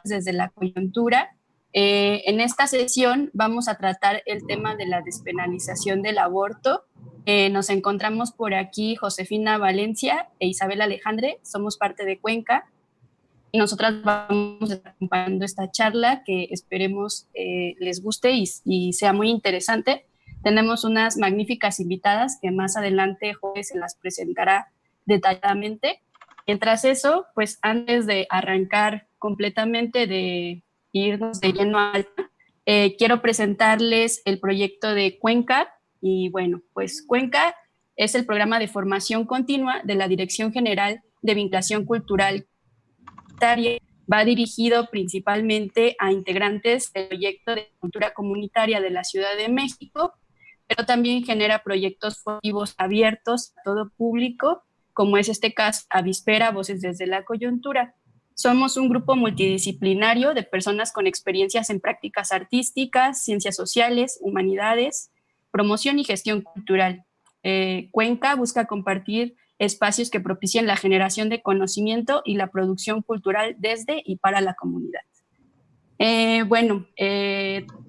desde la coyuntura. En esta sesión vamos a tratar el tema de la despenalización del aborto. Nos encontramos por aquí Josefina Valencia e Isabel Alejandre, somos parte de Cuenca. Y nosotras vamos acompañando esta charla que esperemos les guste y sea muy interesante. Tenemos unas magníficas invitadas que más adelante Jorge se las presentará detalladamente. Mientras eso, pues antes de arrancar completamente, de irnos de lleno a alta, quiero presentarles el proyecto de Cuenca. Y bueno, pues Cuenca es el programa de formación continua de la Dirección General de Vinculación Cultural. Va dirigido principalmente a integrantes del proyecto de cultura comunitaria de la Ciudad de México, pero también genera proyectos formativos abiertos a todo público, como es este caso Avispera, Voces desde la Coyuntura. Somos un grupo multidisciplinario de personas con experiencias en prácticas artísticas, ciencias sociales, humanidades, promoción y gestión cultural. Cuenca busca compartir espacios que propicien la generación de conocimiento y la producción cultural desde y para la comunidad.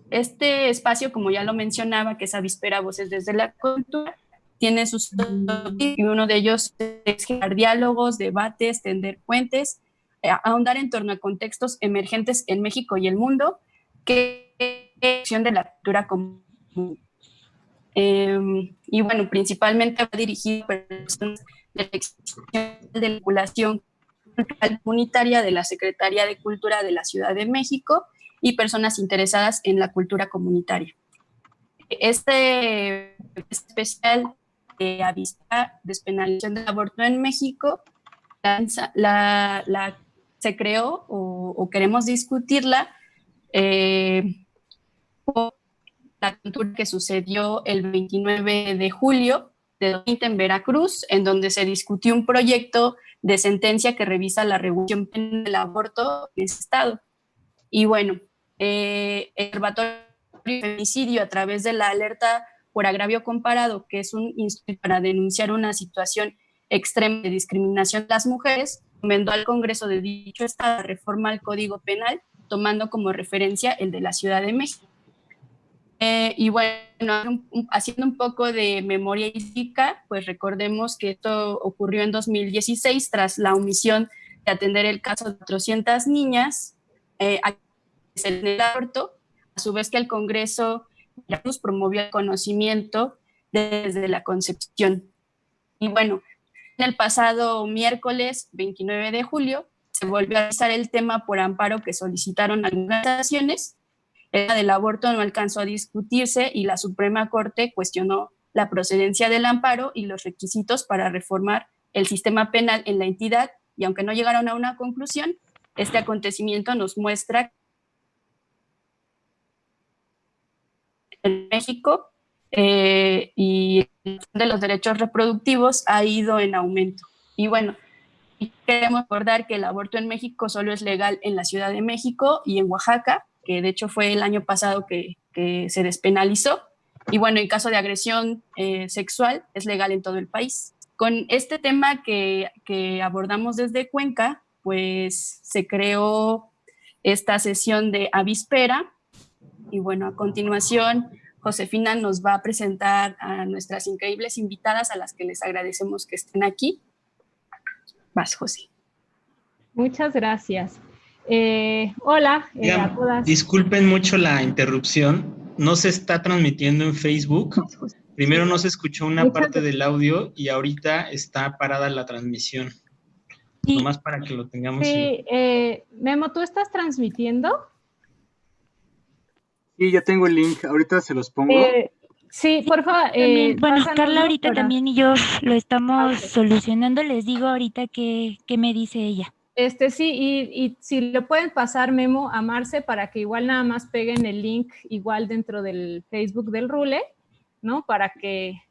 Este espacio, como ya lo mencionaba, que es Avispera Voces desde la Cultura, tiene sus y uno de ellos es generar diálogos, debates, tender puentes, ahondar en torno a contextos emergentes en México y el mundo, que es de la cultura común. Y bueno, principalmente va dirigido a personas de la Extensión de Vinculación Cultural Comunitaria de la Secretaría de Cultura de la Ciudad de México y personas interesadas en la cultura comunitaria. Este especial de Avispera, despenalización del aborto en México, se creó o queremos discutirla por la cultura que sucedió el 29 de julio de 2020 en Veracruz, en donde se discutió un proyecto de sentencia que revisa la regulación penal del aborto en ese estado. Y bueno, el Observatorio de Feminicidio, a través de la alerta por agravio comparado, que es un instrumento para denunciar una situación extrema de discriminación de las mujeres, recomendó al Congreso de dicho estado la reforma al Código Penal, tomando como referencia el de la Ciudad de México. Y bueno, haciendo un poco de memoria histórica, pues recordemos que esto ocurrió en 2016 tras la omisión de atender el caso de 400 niñas en el aborto, a su vez que el Congreso promovió el conocimiento desde la concepción. Y bueno, en el pasado miércoles 29 de julio se volvió a revisar el tema por amparo que solicitaron algunas organizaciones. El tema del aborto no alcanzó a discutirse y la Suprema Corte cuestionó la procedencia del amparo y los requisitos para reformar el sistema penal en la entidad, y aunque no llegaron a una conclusión, este acontecimiento nos muestra que en México y de los derechos reproductivos ha ido en aumento. Y bueno, queremos recordar que el aborto en México solo es legal en la Ciudad de México y en Oaxaca, que de hecho fue el año pasado que se despenalizó. Y bueno, en caso de agresión sexual es legal en todo el país. Con este tema que abordamos desde Cuenca, pues se creó esta sesión de Avispera. Y bueno, a continuación, Josefina nos va a presentar a nuestras increíbles invitadas, a las que les agradecemos que estén aquí. Vas, José. Muchas gracias. Hola a todas. Disculpen mucho la interrupción. No se está transmitiendo en Facebook. Primero no se escuchó una parte del audio y ahorita está parada la transmisión. Sí. Nomás para que lo tengamos. Sí, Memo, ¿tú estás transmitiendo? Sí, ya tengo el link. Ahorita se los pongo. Sí, por favor. Bueno, Carla ahorita también y yo lo estamos solucionando. Les digo ahorita qué me dice ella. Sí, y si le pueden pasar, Memo, a Marce para que igual nada más peguen el link igual dentro del Facebook del Rule, ¿no? Para que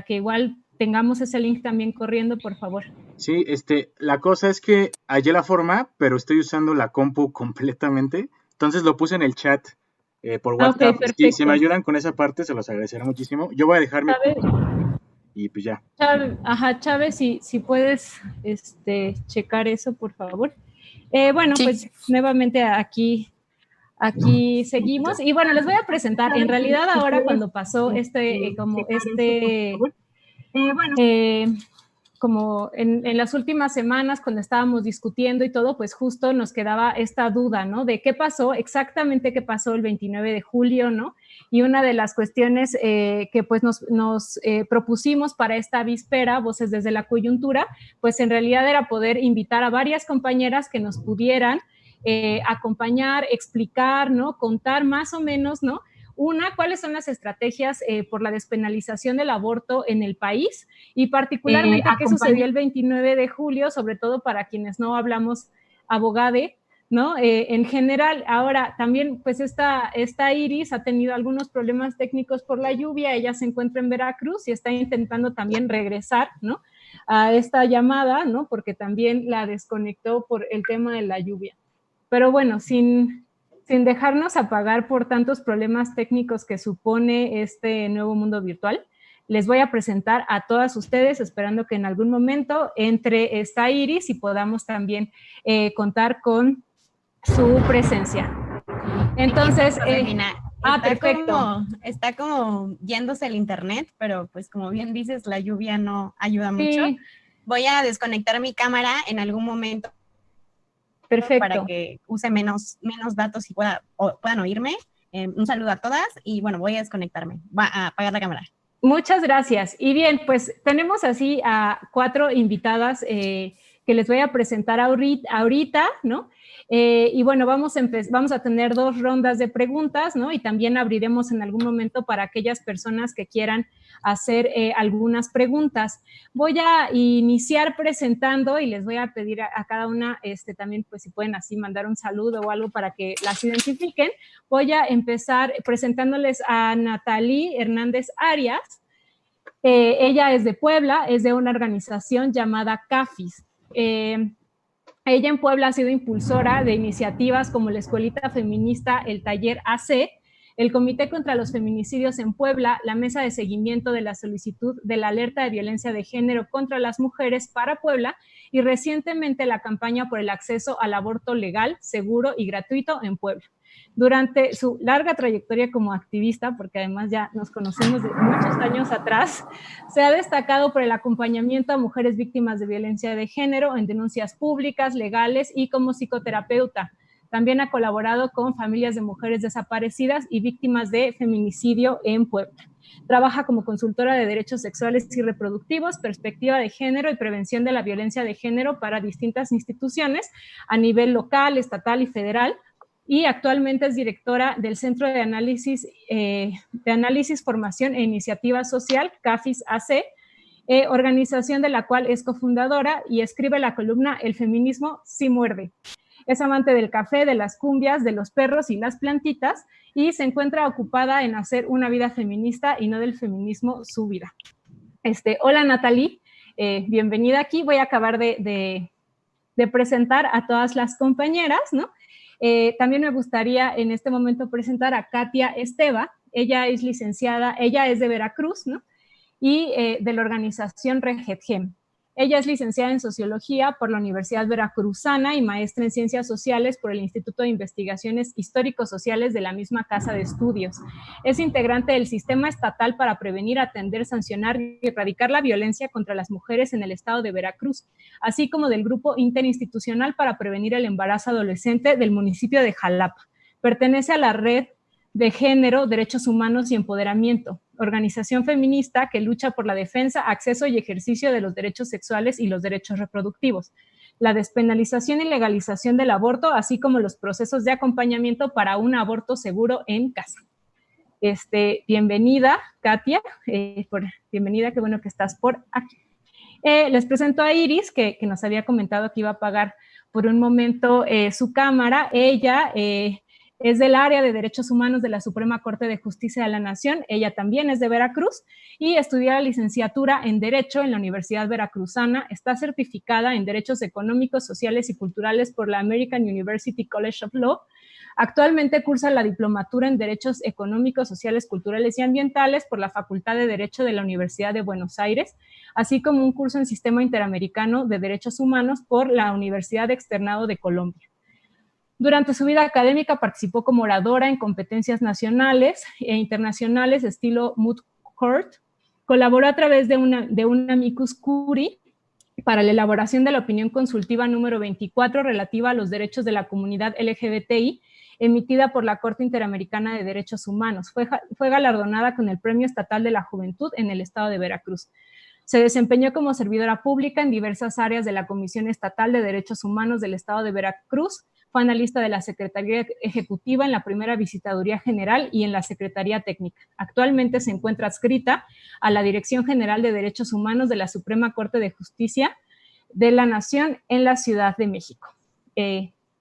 igual tengamos ese link también corriendo, por favor. Sí, la cosa es que hallé la forma, pero estoy usando la compu completamente. Entonces lo puse en el chat por WhatsApp. Okay, si me ayudan con esa parte, se los agradeceré muchísimo. Yo voy a dejar mi y pues ya. Chávez, si puedes checar eso, por favor. Bueno, sí. Pues nuevamente aquí seguimos. Y bueno, les voy a presentar. En realidad ahora cuando pasó como en las últimas semanas, cuando estábamos discutiendo y todo, pues justo nos quedaba esta duda, ¿no? De qué pasó, exactamente qué pasó el 29 de julio, ¿no? Y una de las cuestiones que pues nos propusimos para esta víspera, Voces desde la Coyuntura, pues en realidad era poder invitar a varias compañeras que nos pudieran acompañar, explicar, ¿no? Contar más o menos, ¿no? Una, ¿cuáles son las estrategias por la despenalización del aborto en el país? Y particularmente, ¿qué sucedió el 29 de julio? Sobre todo para quienes no hablamos abogade, ¿no? En general, ahora también, pues esta Iris ha tenido algunos problemas técnicos por la lluvia. Ella se encuentra en Veracruz y está intentando también regresar, ¿no? A esta llamada, ¿no? Porque también la desconectó por el tema de la lluvia. Pero bueno, sin dejarnos apagar por tantos problemas técnicos que supone este nuevo mundo virtual, les voy a presentar a todas ustedes, esperando que en algún momento entre esta Iris y podamos también contar con su presencia. Entonces, perfecto. Está como yéndose el internet, pero pues como bien dices, la lluvia no ayuda mucho. Sí. Voy a desconectar mi cámara en algún momento. Perfecto. Para que use menos datos y puedan oírme. Un saludo a todas y bueno, voy a desconectarme. Va a apagar la cámara. Muchas gracias. Y bien, pues tenemos así a 4 invitadas que les voy a presentar ahorita, ¿no? Y bueno, vamos a tener 2 rondas de preguntas, ¿no? Y también abriremos en algún momento para aquellas personas que quieran hacer algunas preguntas. Voy a iniciar presentando y les voy a pedir a cada una también, pues si pueden así mandar un saludo o algo para que las identifiquen. Voy a empezar presentándoles a Natalie Hernández Arias. Ella es de Puebla, es de una organización llamada CAFIS. Ella en Puebla ha sido impulsora de iniciativas como la Escuelita Feminista, el Taller AC, el Comité contra los Feminicidios en Puebla, la Mesa de Seguimiento de la Solicitud de la Alerta de Violencia de Género contra las Mujeres para Puebla y recientemente la campaña por el acceso al aborto legal, seguro y gratuito en Puebla. Durante su larga trayectoria como activista, porque además ya nos conocemos de muchos años atrás, se ha destacado por el acompañamiento a mujeres víctimas de violencia de género en denuncias públicas, legales y como psicoterapeuta. También ha colaborado con familias de mujeres desaparecidas y víctimas de feminicidio en Puebla. Trabaja como consultora de derechos sexuales y reproductivos, perspectiva de género y prevención de la violencia de género para distintas instituciones a nivel local, estatal y federal. Y actualmente es directora del Centro de Análisis, Formación e Iniciativa Social, CAFIS AC, organización de la cual es cofundadora y escribe la columna El feminismo sí muerde. Es amante del café, de las cumbias, de los perros y las plantitas y se encuentra ocupada en hacer una vida feminista y no del feminismo su vida. Hola Natalie, bienvenida aquí. Voy a acabar de presentar a todas las compañeras, ¿no? También me gustaría en este momento presentar a Katia Esteva. Ella es licenciada, ella es de Veracruz, ¿no? Y de la organización Regetgem. Ella es licenciada en Sociología por la Universidad Veracruzana y maestra en Ciencias Sociales por el Instituto de Investigaciones Histórico-Sociales de la misma Casa de Estudios. Es integrante del Sistema Estatal para Prevenir, Atender, Sancionar y Erradicar la Violencia contra las Mujeres en el Estado de Veracruz, así como del Grupo Interinstitucional para Prevenir el Embarazo Adolescente del municipio de Jalapa. Pertenece a la Red de Género, Derechos Humanos y Empoderamiento, organización feminista que lucha por la defensa, acceso y ejercicio de los derechos sexuales y los derechos reproductivos, la despenalización y legalización del aborto, así como los procesos de acompañamiento para un aborto seguro en casa. Bienvenida, Katia, bienvenida, qué bueno que estás por aquí. Les presento a Iris, que nos había comentado que iba a apagar por un momento su cámara. Ella Es del área de Derechos Humanos de la Suprema Corte de Justicia de la Nación. Ella también es de Veracruz y estudió la licenciatura en Derecho en la Universidad Veracruzana. Está certificada en Derechos Económicos, Sociales y Culturales por la American University College of Law. Actualmente cursa la diplomatura en Derechos Económicos, Sociales, Culturales y Ambientales por la Facultad de Derecho de la Universidad de Buenos Aires, así como un curso en Sistema Interamericano de Derechos Humanos por la Universidad Externado de Colombia. Durante su vida académica participó como oradora en competencias nacionales e internacionales de estilo moot court. Colaboró a través de una amicus curiae para la elaboración de la opinión consultiva número 24 relativa a los derechos de la comunidad LGBTI, emitida por la Corte Interamericana de Derechos Humanos. Fue galardonada con el Premio Estatal de la Juventud en el estado de Veracruz. Se desempeñó como servidora pública en diversas áreas de la Comisión Estatal de Derechos Humanos del estado de Veracruz. Fue analista de la Secretaría Ejecutiva en la primera Visitaduría General y en la Secretaría Técnica. Actualmente se encuentra adscrita a la Dirección General de Derechos Humanos de la Suprema Corte de Justicia de la Nación en la Ciudad de México.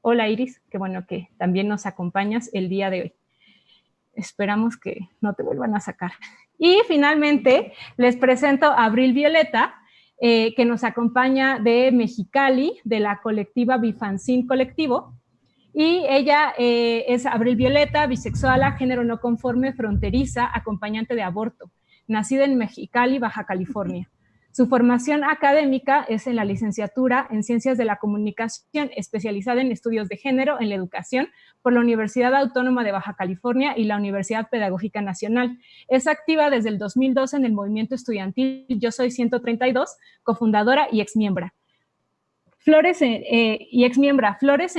Hola Iris, qué bueno que también nos acompañas el día de hoy. Esperamos que no te vuelvan a sacar. Y finalmente les presento a Abril Violeta, que nos acompaña de Mexicali, de la colectiva Bifancin Colectivo. Y ella es Abril Violeta, bisexual, género no conforme, fronteriza, acompañante de aborto, nacida en Mexicali, Baja California. Su formación académica es en la licenciatura en Ciencias de la Comunicación, especializada en estudios de género en la educación por la Universidad Autónoma de Baja California y la Universidad Pedagógica Nacional. Es activa desde el 2012 en el movimiento estudiantil Yo Soy 132, cofundadora y exmiembra. Flores en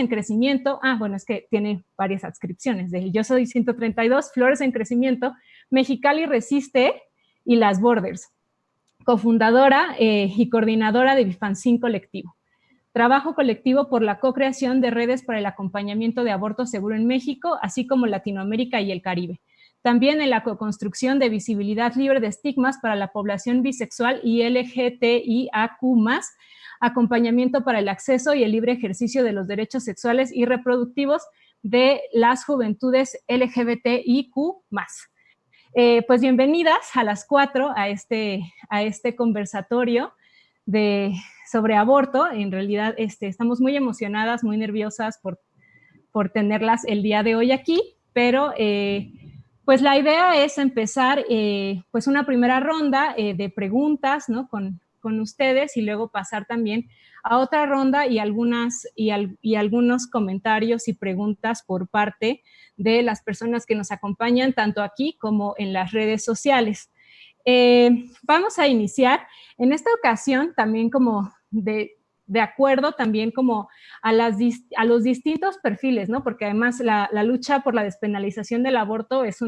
Crecimiento, bueno, es que tiene varias adscripciones, de Yo Soy 132, Flores en Crecimiento, Mexicali Resiste y Las Borders. Cofundadora y coordinadora de Bifancin Colectivo. Trabajo colectivo por la co-creación de redes para el acompañamiento de aborto seguro en México, así como Latinoamérica y el Caribe. También en la co-construcción de visibilidad libre de estigmas para la población bisexual y LGTBIAQ+, acompañamiento para el acceso y el libre ejercicio de los derechos sexuales y reproductivos de las juventudes LGBTIQ+. Pues bienvenidas a las 4 a este conversatorio sobre aborto. En realidad estamos muy emocionadas, muy nerviosas por tenerlas el día de hoy aquí, pero pues la idea es empezar pues una primera ronda de preguntas, ¿no? con ustedes y luego pasar también a otra ronda y algunos comentarios y preguntas por parte de las personas que nos acompañan tanto aquí como en las redes sociales. Vamos a iniciar en esta ocasión también como de acuerdo también como a los distintos perfiles, ¿no? Porque además la lucha por la despenalización del aborto es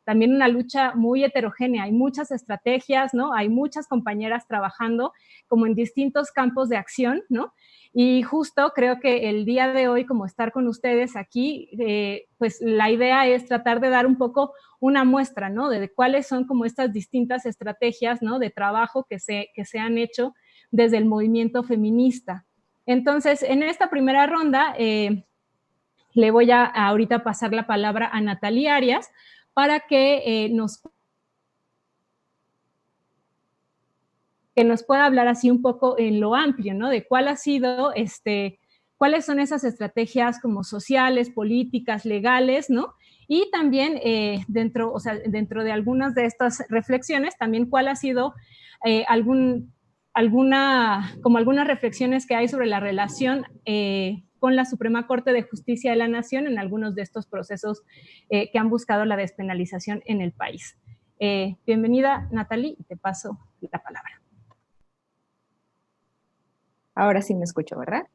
también una lucha muy heterogénea, hay muchas estrategias, ¿no? Hay muchas compañeras trabajando como en distintos campos de acción, ¿no? Y justo creo que el día de hoy, como estar con ustedes aquí, pues la idea es tratar de dar un poco una muestra, ¿no? De cuáles son como estas distintas estrategias, ¿no? De trabajo que se han hecho desde el movimiento feminista. Entonces, en esta primera ronda, le voy a ahorita pasar la palabra a Natalie Arias para que nos pueda hablar así un poco en lo amplio, ¿no? De cuál ha sido, cuáles son esas estrategias como sociales, políticas, legales, ¿no? Y también dentro de algunas de estas reflexiones, también cuál ha sido algunas reflexiones que hay sobre la relación con la Suprema Corte de Justicia de la Nación en algunos de estos procesos que han buscado la despenalización en el país. Bienvenida, Natalie, y te paso la palabra. Ahora sí me escucho, ¿verdad?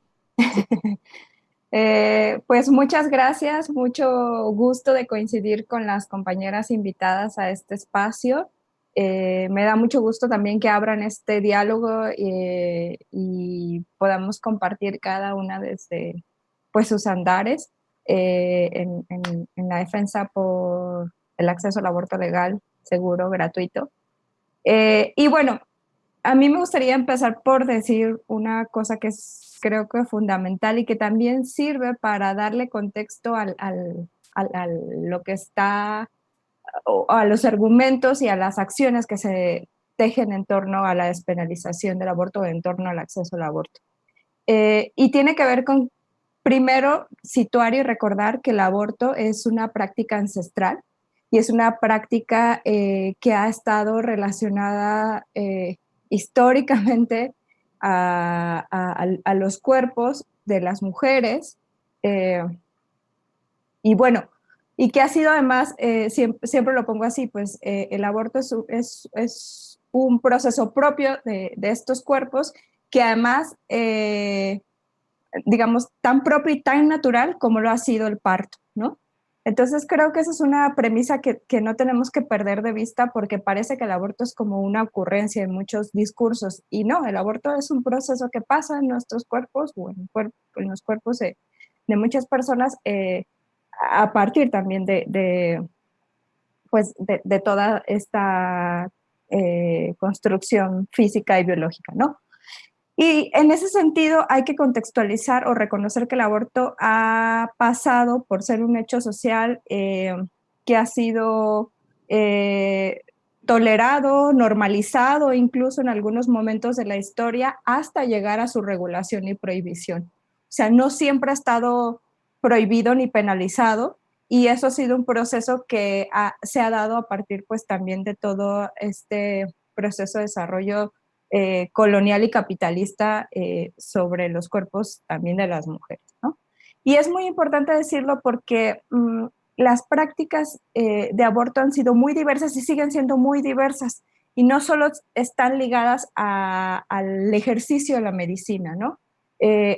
Pues muchas gracias, mucho gusto de coincidir con las compañeras invitadas a este espacio. Me da mucho gusto también que abran este diálogo y podamos compartir cada una desde pues, sus andares en la defensa por el acceso al aborto legal, seguro, gratuito. Y bueno, a mí me gustaría empezar por decir una cosa que es creo que fundamental y que también sirve para darle contexto lo que está, o a los argumentos y a las acciones que se tejen en torno a la despenalización del aborto o en torno al acceso al aborto. Y tiene que ver con, primero, situar y recordar que el aborto es una práctica ancestral y es una práctica que ha estado relacionada históricamente a los cuerpos de las mujeres. Y bueno, y que ha sido además, siempre lo pongo así, pues el aborto es un proceso propio de estos cuerpos que además, digamos, tan propio y tan natural como lo ha sido el parto, ¿no? Entonces creo que esa es una premisa que no tenemos que perder de vista, porque parece que el aborto es como una ocurrencia en muchos discursos, y no, el aborto es un proceso que pasa en nuestros cuerpos o en los cuerpos de muchas personas, a partir también pues de toda esta construcción física y biológica, ¿no? Y en ese sentido hay que contextualizar o reconocer que el aborto ha pasado por ser un hecho social que ha sido tolerado, normalizado, incluso en algunos momentos de la historia, hasta llegar a su regulación y prohibición. O sea, no siempre ha estado prohibido ni penalizado, y eso ha sido un proceso que se ha dado a partir pues también de todo este proceso de desarrollo colonial y capitalista sobre los cuerpos también de las mujeres, ¿no? Y es muy importante decirlo porque las prácticas de aborto han sido muy diversas y siguen siendo muy diversas, y no solo están ligadas al ejercicio de la medicina, ¿no?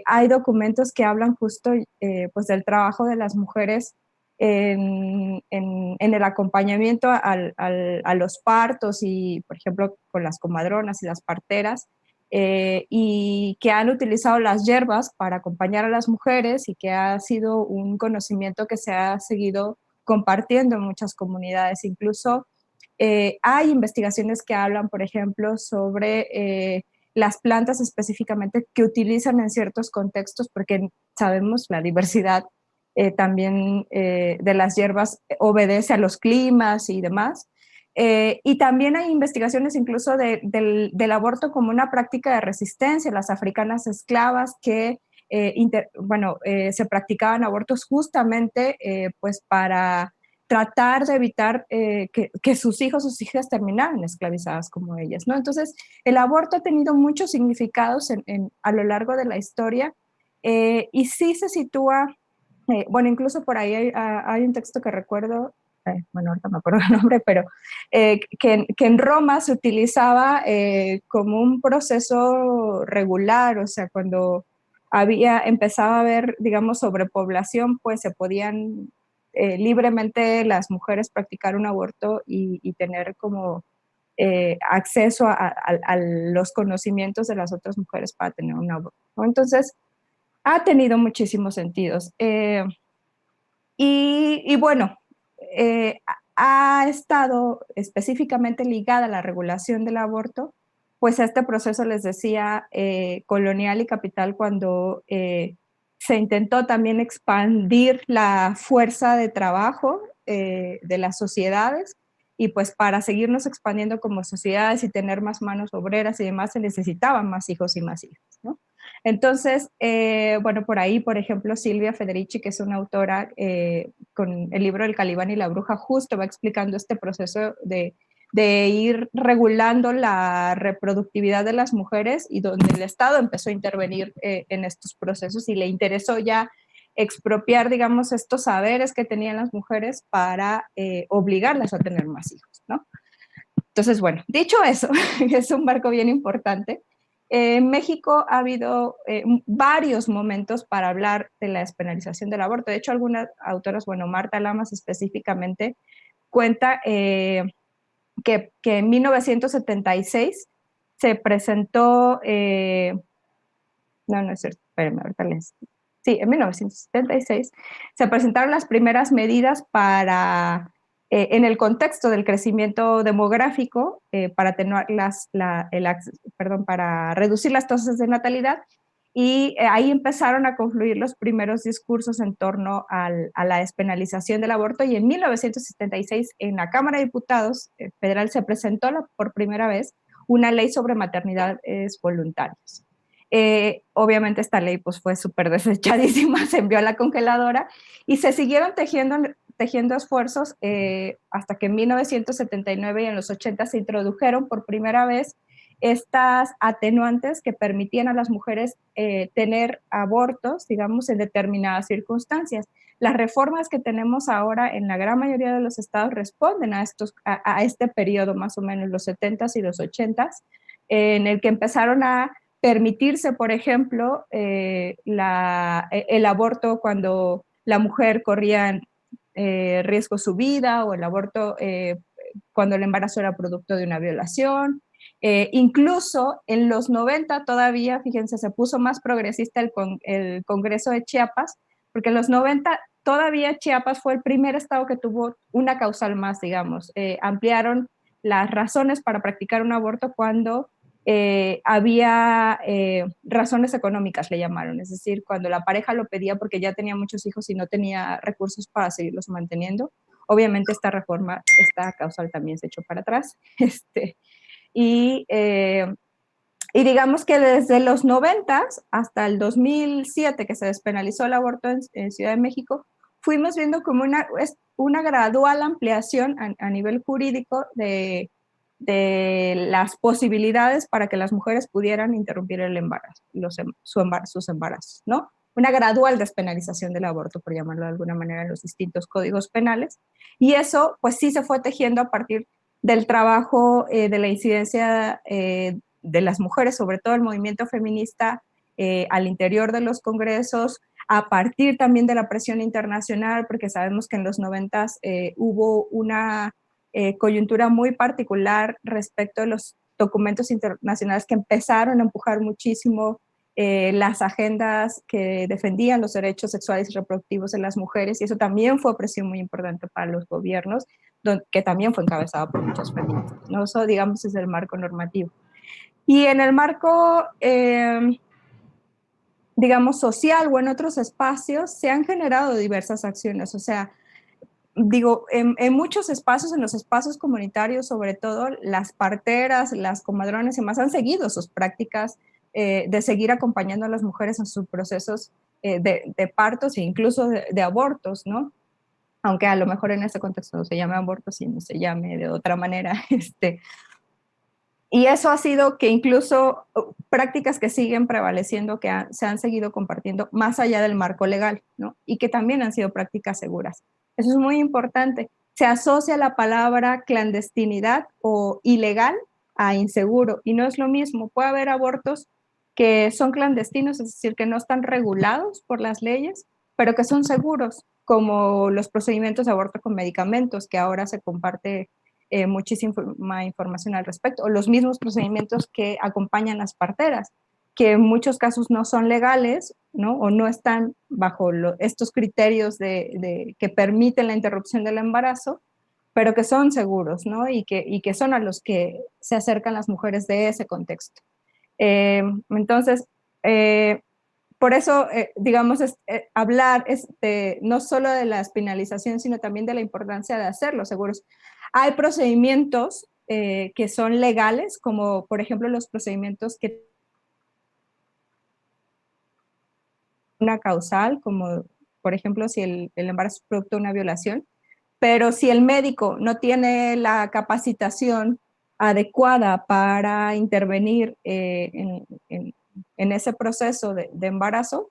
Hay documentos que hablan justo pues del trabajo de las mujeres en el acompañamiento a los partos, y por ejemplo con las comadronas y las parteras, y que han utilizado las hierbas para acompañar a las mujeres, y que ha sido un conocimiento que se ha seguido compartiendo en muchas comunidades. Incluso hay investigaciones que hablan, por ejemplo, sobre las plantas específicamente que utilizan en ciertos contextos, porque sabemos la diversidad también de las hierbas obedece a los climas y demás. Y también hay investigaciones incluso del aborto como una práctica de resistencia. Las africanas esclavas que, se practicaban abortos justamente pues para tratar de evitar que sus hijos o sus hijas terminaran esclavizadas como ellas, ¿no? Entonces, el aborto ha tenido muchos significados a lo largo de la historia, y sí se sitúa. Bueno, incluso por ahí hay un texto que recuerdo, bueno, ahorita me acuerdo el nombre, pero que en Roma se utilizaba como un proceso regular. O sea, cuando empezaba a haber, digamos, sobrepoblación, pues se podían libremente las mujeres practicar un aborto y tener como acceso a los conocimientos de las otras mujeres para tener un aborto, ¿no? Entonces, ha tenido muchísimos sentidos. Y bueno, ha estado específicamente ligada a la regulación del aborto, pues a este proceso, les decía, colonial y capital, cuando se intentó también expandir la fuerza de trabajo de las sociedades, y pues para seguirnos expandiendo como sociedades y tener más manos obreras y demás, se necesitaban más hijos y más hijas, ¿no? Entonces, bueno, por ahí, por ejemplo, Silvia Federici, que es una autora con el libro El Calibán y la Bruja, justo va explicando este proceso de ir regulando la reproductividad de las mujeres, y donde el Estado empezó a intervenir en estos procesos y le interesó ya expropiar, digamos, estos saberes que tenían las mujeres para obligarlas a tener más hijos, ¿no? Entonces, bueno, dicho eso, es un marco bien importante. En México ha habido varios momentos para hablar de la despenalización del aborto. De hecho, algunas autoras, bueno, Marta Lamas específicamente, cuenta que en 1976 se presentó, no es cierto, espérenme, ahorita les... Sí, en 1976 se presentaron las primeras medidas para... en el contexto del crecimiento demográfico, para reducir las tasas de natalidad, y ahí empezaron a confluir los primeros discursos en torno a la despenalización del aborto, y en 1976 en la Cámara de Diputados Federal se presentó por primera vez una ley sobre maternidades voluntarias. Obviamente esta ley pues, fue súper desechadísima, se envió a la congeladora y se siguieron tejiendo esfuerzos hasta que en 1979 y en los 80 se introdujeron por primera vez estas atenuantes que permitían a las mujeres tener abortos, digamos, en determinadas circunstancias. Las reformas que tenemos ahora en la gran mayoría de los estados responden a este periodo, más o menos los 70s y los 80s, en el que empezaron a permitirse, por ejemplo, el aborto cuando la mujer corría riesgo su vida, o el aborto cuando el embarazo era producto de una violación. Incluso en los 90 todavía, fíjense, se puso más progresista el Congreso de Chiapas, porque en los 90 todavía Chiapas fue el primer estado que tuvo una causal más, digamos. Ampliaron las razones para practicar un aborto cuando había razones económicas, le llamaron, es decir, cuando la pareja lo pedía porque ya tenía muchos hijos y no tenía recursos para seguirlos manteniendo. Obviamente esta reforma, esta causal también se echó para atrás. Y digamos que desde los 90s hasta el 2007, que se despenalizó el aborto en Ciudad de México, fuimos viendo como una gradual ampliación a nivel jurídico de las posibilidades para que las mujeres pudieran interrumpir el embarazo, sus embarazos, ¿no? Una gradual despenalización del aborto, por llamarlo de alguna manera, en los distintos códigos penales. Y eso, pues sí se fue tejiendo a partir del trabajo de la incidencia de las mujeres, sobre todo el movimiento feminista al interior de los congresos, a partir también de la presión internacional, porque sabemos que en los 90s hubo una coyuntura muy particular respecto de los documentos internacionales que empezaron a empujar muchísimo las agendas que defendían los derechos sexuales y reproductivos de las mujeres, y eso también fue presión muy importante para los gobiernos, que también fue encabezado por muchos feministas, ¿no? Eso, digamos, es el marco normativo. Y en el marco, digamos, social o en otros espacios, se han generado diversas acciones, o sea, digo, en muchos espacios, en los espacios comunitarios, sobre todo, las parteras, las comadronas y demás han seguido sus prácticas de seguir acompañando a las mujeres en sus procesos de partos e incluso de abortos, ¿no? Aunque a lo mejor en ese contexto no se llame aborto, sino se llame de otra manera. Y eso ha sido que incluso prácticas que siguen prevaleciendo, que se han seguido compartiendo más allá del marco legal, ¿no? Y que también han sido prácticas seguras. Eso es muy importante. Se asocia la palabra clandestinidad o ilegal a inseguro, y no es lo mismo. Puede haber abortos que son clandestinos, es decir, que no están regulados por las leyes, pero que son seguros, como los procedimientos de aborto con medicamentos, que ahora se comparte muchísima información al respecto, o los mismos procedimientos que acompañan las parteras, que en muchos casos no son legales, ¿no? O no están bajo estos criterios que permiten la interrupción del embarazo, pero que son seguros, ¿no? Y que son a los que se acercan las mujeres de ese contexto. Entonces, por eso, digamos, hablar no solo de la despenalización, sino también de la importancia de hacerlos seguros. Hay procedimientos que son legales, como por ejemplo los procedimientos que una causal, como por ejemplo si el embarazo es producto de una violación, pero si el médico no tiene la capacitación adecuada para intervenir en ese proceso de embarazo,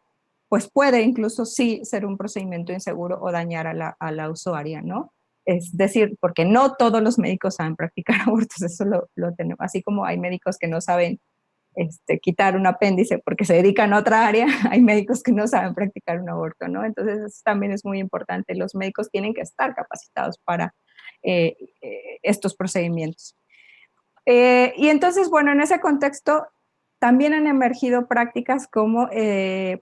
pues puede incluso sí ser un procedimiento inseguro o dañar a la usuaria, ¿no? Es decir, porque no todos los médicos saben practicar abortos, eso lo tenemos, así como hay médicos que no saben quitar un apéndice porque se dedican a otra área, hay médicos que no saben practicar un aborto, ¿no? Entonces eso también es muy importante, los médicos tienen que estar capacitados para estos procedimientos. Y entonces, bueno, en ese contexto también han emergido prácticas como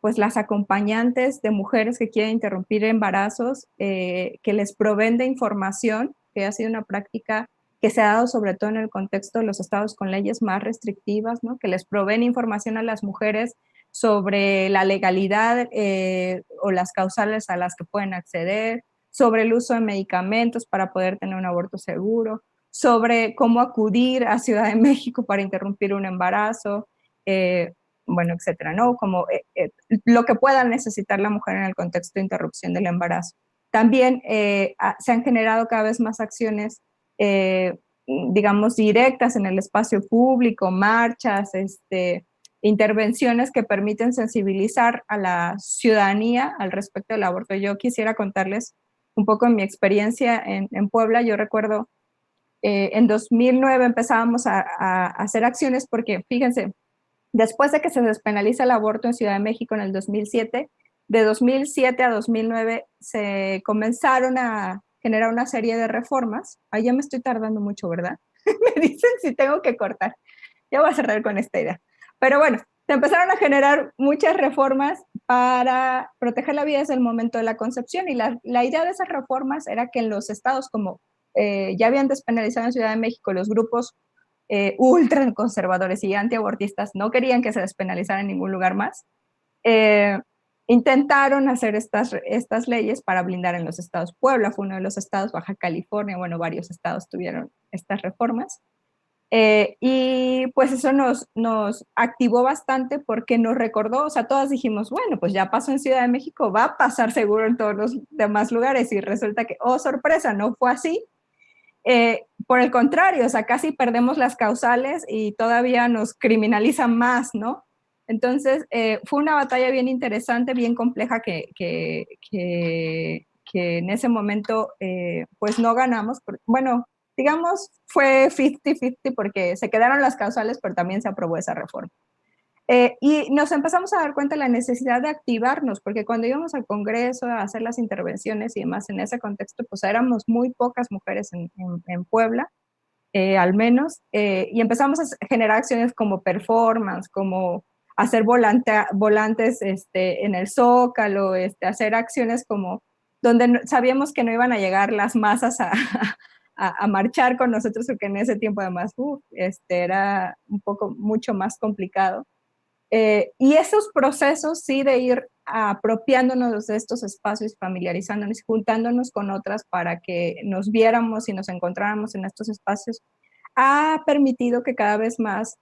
pues las acompañantes de mujeres que quieren interrumpir embarazos, que les proveen de información, que ha sido una práctica que se ha dado sobre todo en el contexto de los estados con leyes más restrictivas, ¿no? Que les proveen información a las mujeres sobre la legalidad o las causales a las que pueden acceder, sobre el uso de medicamentos para poder tener un aborto seguro, sobre cómo acudir a Ciudad de México para interrumpir un embarazo, bueno, etcétera, ¿no? Como lo que pueda necesitar la mujer en el contexto de interrupción del embarazo. También se han generado cada vez más acciones, digamos, directas en el espacio público, marchas, intervenciones que permiten sensibilizar a la ciudadanía al respecto del aborto. Yo quisiera contarles un poco de mi experiencia en Puebla. Yo recuerdo, en 2009 empezábamos a hacer acciones porque, fíjense, después de que se despenaliza el aborto en Ciudad de México en el 2007, de 2007 a 2009 se comenzaron a generar una serie de reformas. Ahí ya me estoy tardando mucho, ¿verdad? Me dicen si tengo que cortar. Ya voy a cerrar con esta idea. Pero bueno, se empezaron a generar muchas reformas para proteger la vida desde el momento de la concepción, y la idea de esas reformas era que en los estados, como ya habían despenalizado en Ciudad de México, los grupos ultra conservadores y antiabortistas no querían que se despenalizara en ningún lugar más, intentaron hacer estas leyes para blindar en los estados. Puebla fue uno de los estados, Baja California, bueno, varios estados tuvieron estas reformas. Y pues eso nos activó bastante porque nos recordó, o sea, todas dijimos, bueno, pues ya pasó en Ciudad de México, va a pasar seguro en todos los demás lugares, y resulta que, oh, sorpresa, no fue así. Por el contrario, o sea, casi perdemos las causales y todavía nos criminalizan más, ¿no? Entonces, fue una batalla bien interesante, bien compleja que en ese momento, pues no ganamos. Bueno, digamos, fue 50-50 porque se quedaron las causales, pero también se aprobó esa reforma. Y nos empezamos a dar cuenta de la necesidad de activarnos, porque cuando íbamos al Congreso a hacer las intervenciones y demás en ese contexto, pues éramos muy pocas mujeres en Puebla, al menos, y empezamos a generar acciones como performance, como hacer volantes en el Zócalo, hacer acciones como donde sabíamos que no iban a llegar las masas a marchar con nosotros, porque en ese tiempo además era un poco mucho más complicado. Y esos procesos, sí, de ir apropiándonos de estos espacios, familiarizándonos, juntándonos con otras para que nos viéramos y nos encontráramos en estos espacios, ha permitido que cada vez más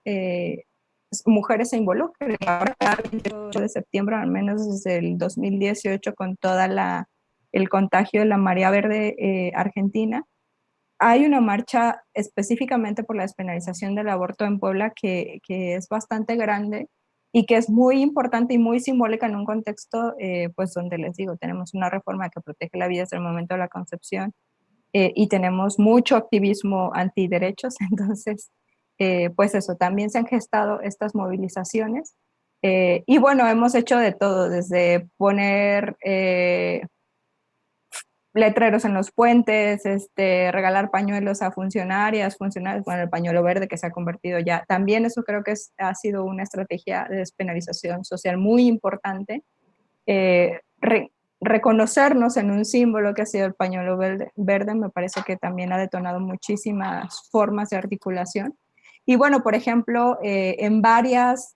mujeres se involucren. Ahora, el 28 de septiembre, al menos desde el 2018, con toda el contagio de la marea verde argentina, hay una marcha específicamente por la despenalización del aborto en Puebla que es bastante grande y que es muy importante y muy simbólica en un contexto, pues donde les digo, tenemos una reforma que protege la vida desde el momento de la concepción, y tenemos mucho activismo antiderechos. Entonces, pues eso, también se han gestado estas movilizaciones, y bueno, hemos hecho de todo, desde poner letreros en los puentes, regalar pañuelos a funcionarios, bueno, el pañuelo verde que se ha convertido ya, también eso creo que ha sido una estrategia de despenalización social muy importante, reconocernos en un símbolo que ha sido el pañuelo verde me parece que también ha detonado muchísimas formas de articulación. Y bueno, por ejemplo, en varios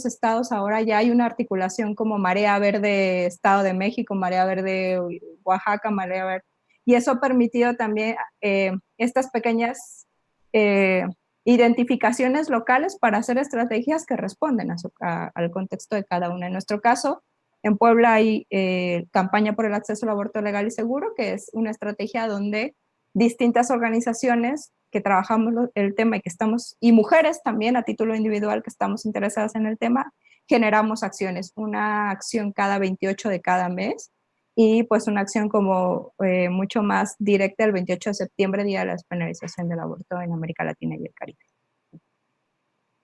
estados ahora ya hay una articulación como Marea Verde Estado de México, Marea Verde Oaxaca, Marea Verde, y eso ha permitido también estas pequeñas identificaciones locales para hacer estrategias que responden al contexto de cada una. En nuestro caso, en Puebla hay campaña por el acceso al aborto legal y seguro, que es una estrategia donde distintas organizaciones que trabajamos el tema y mujeres también a título individual que estamos interesadas en el tema, generamos acciones, una acción cada 28 de cada mes, y pues una acción como mucho más directa el 28 de septiembre, Día de la Despenalización del Aborto en América Latina y el Caribe.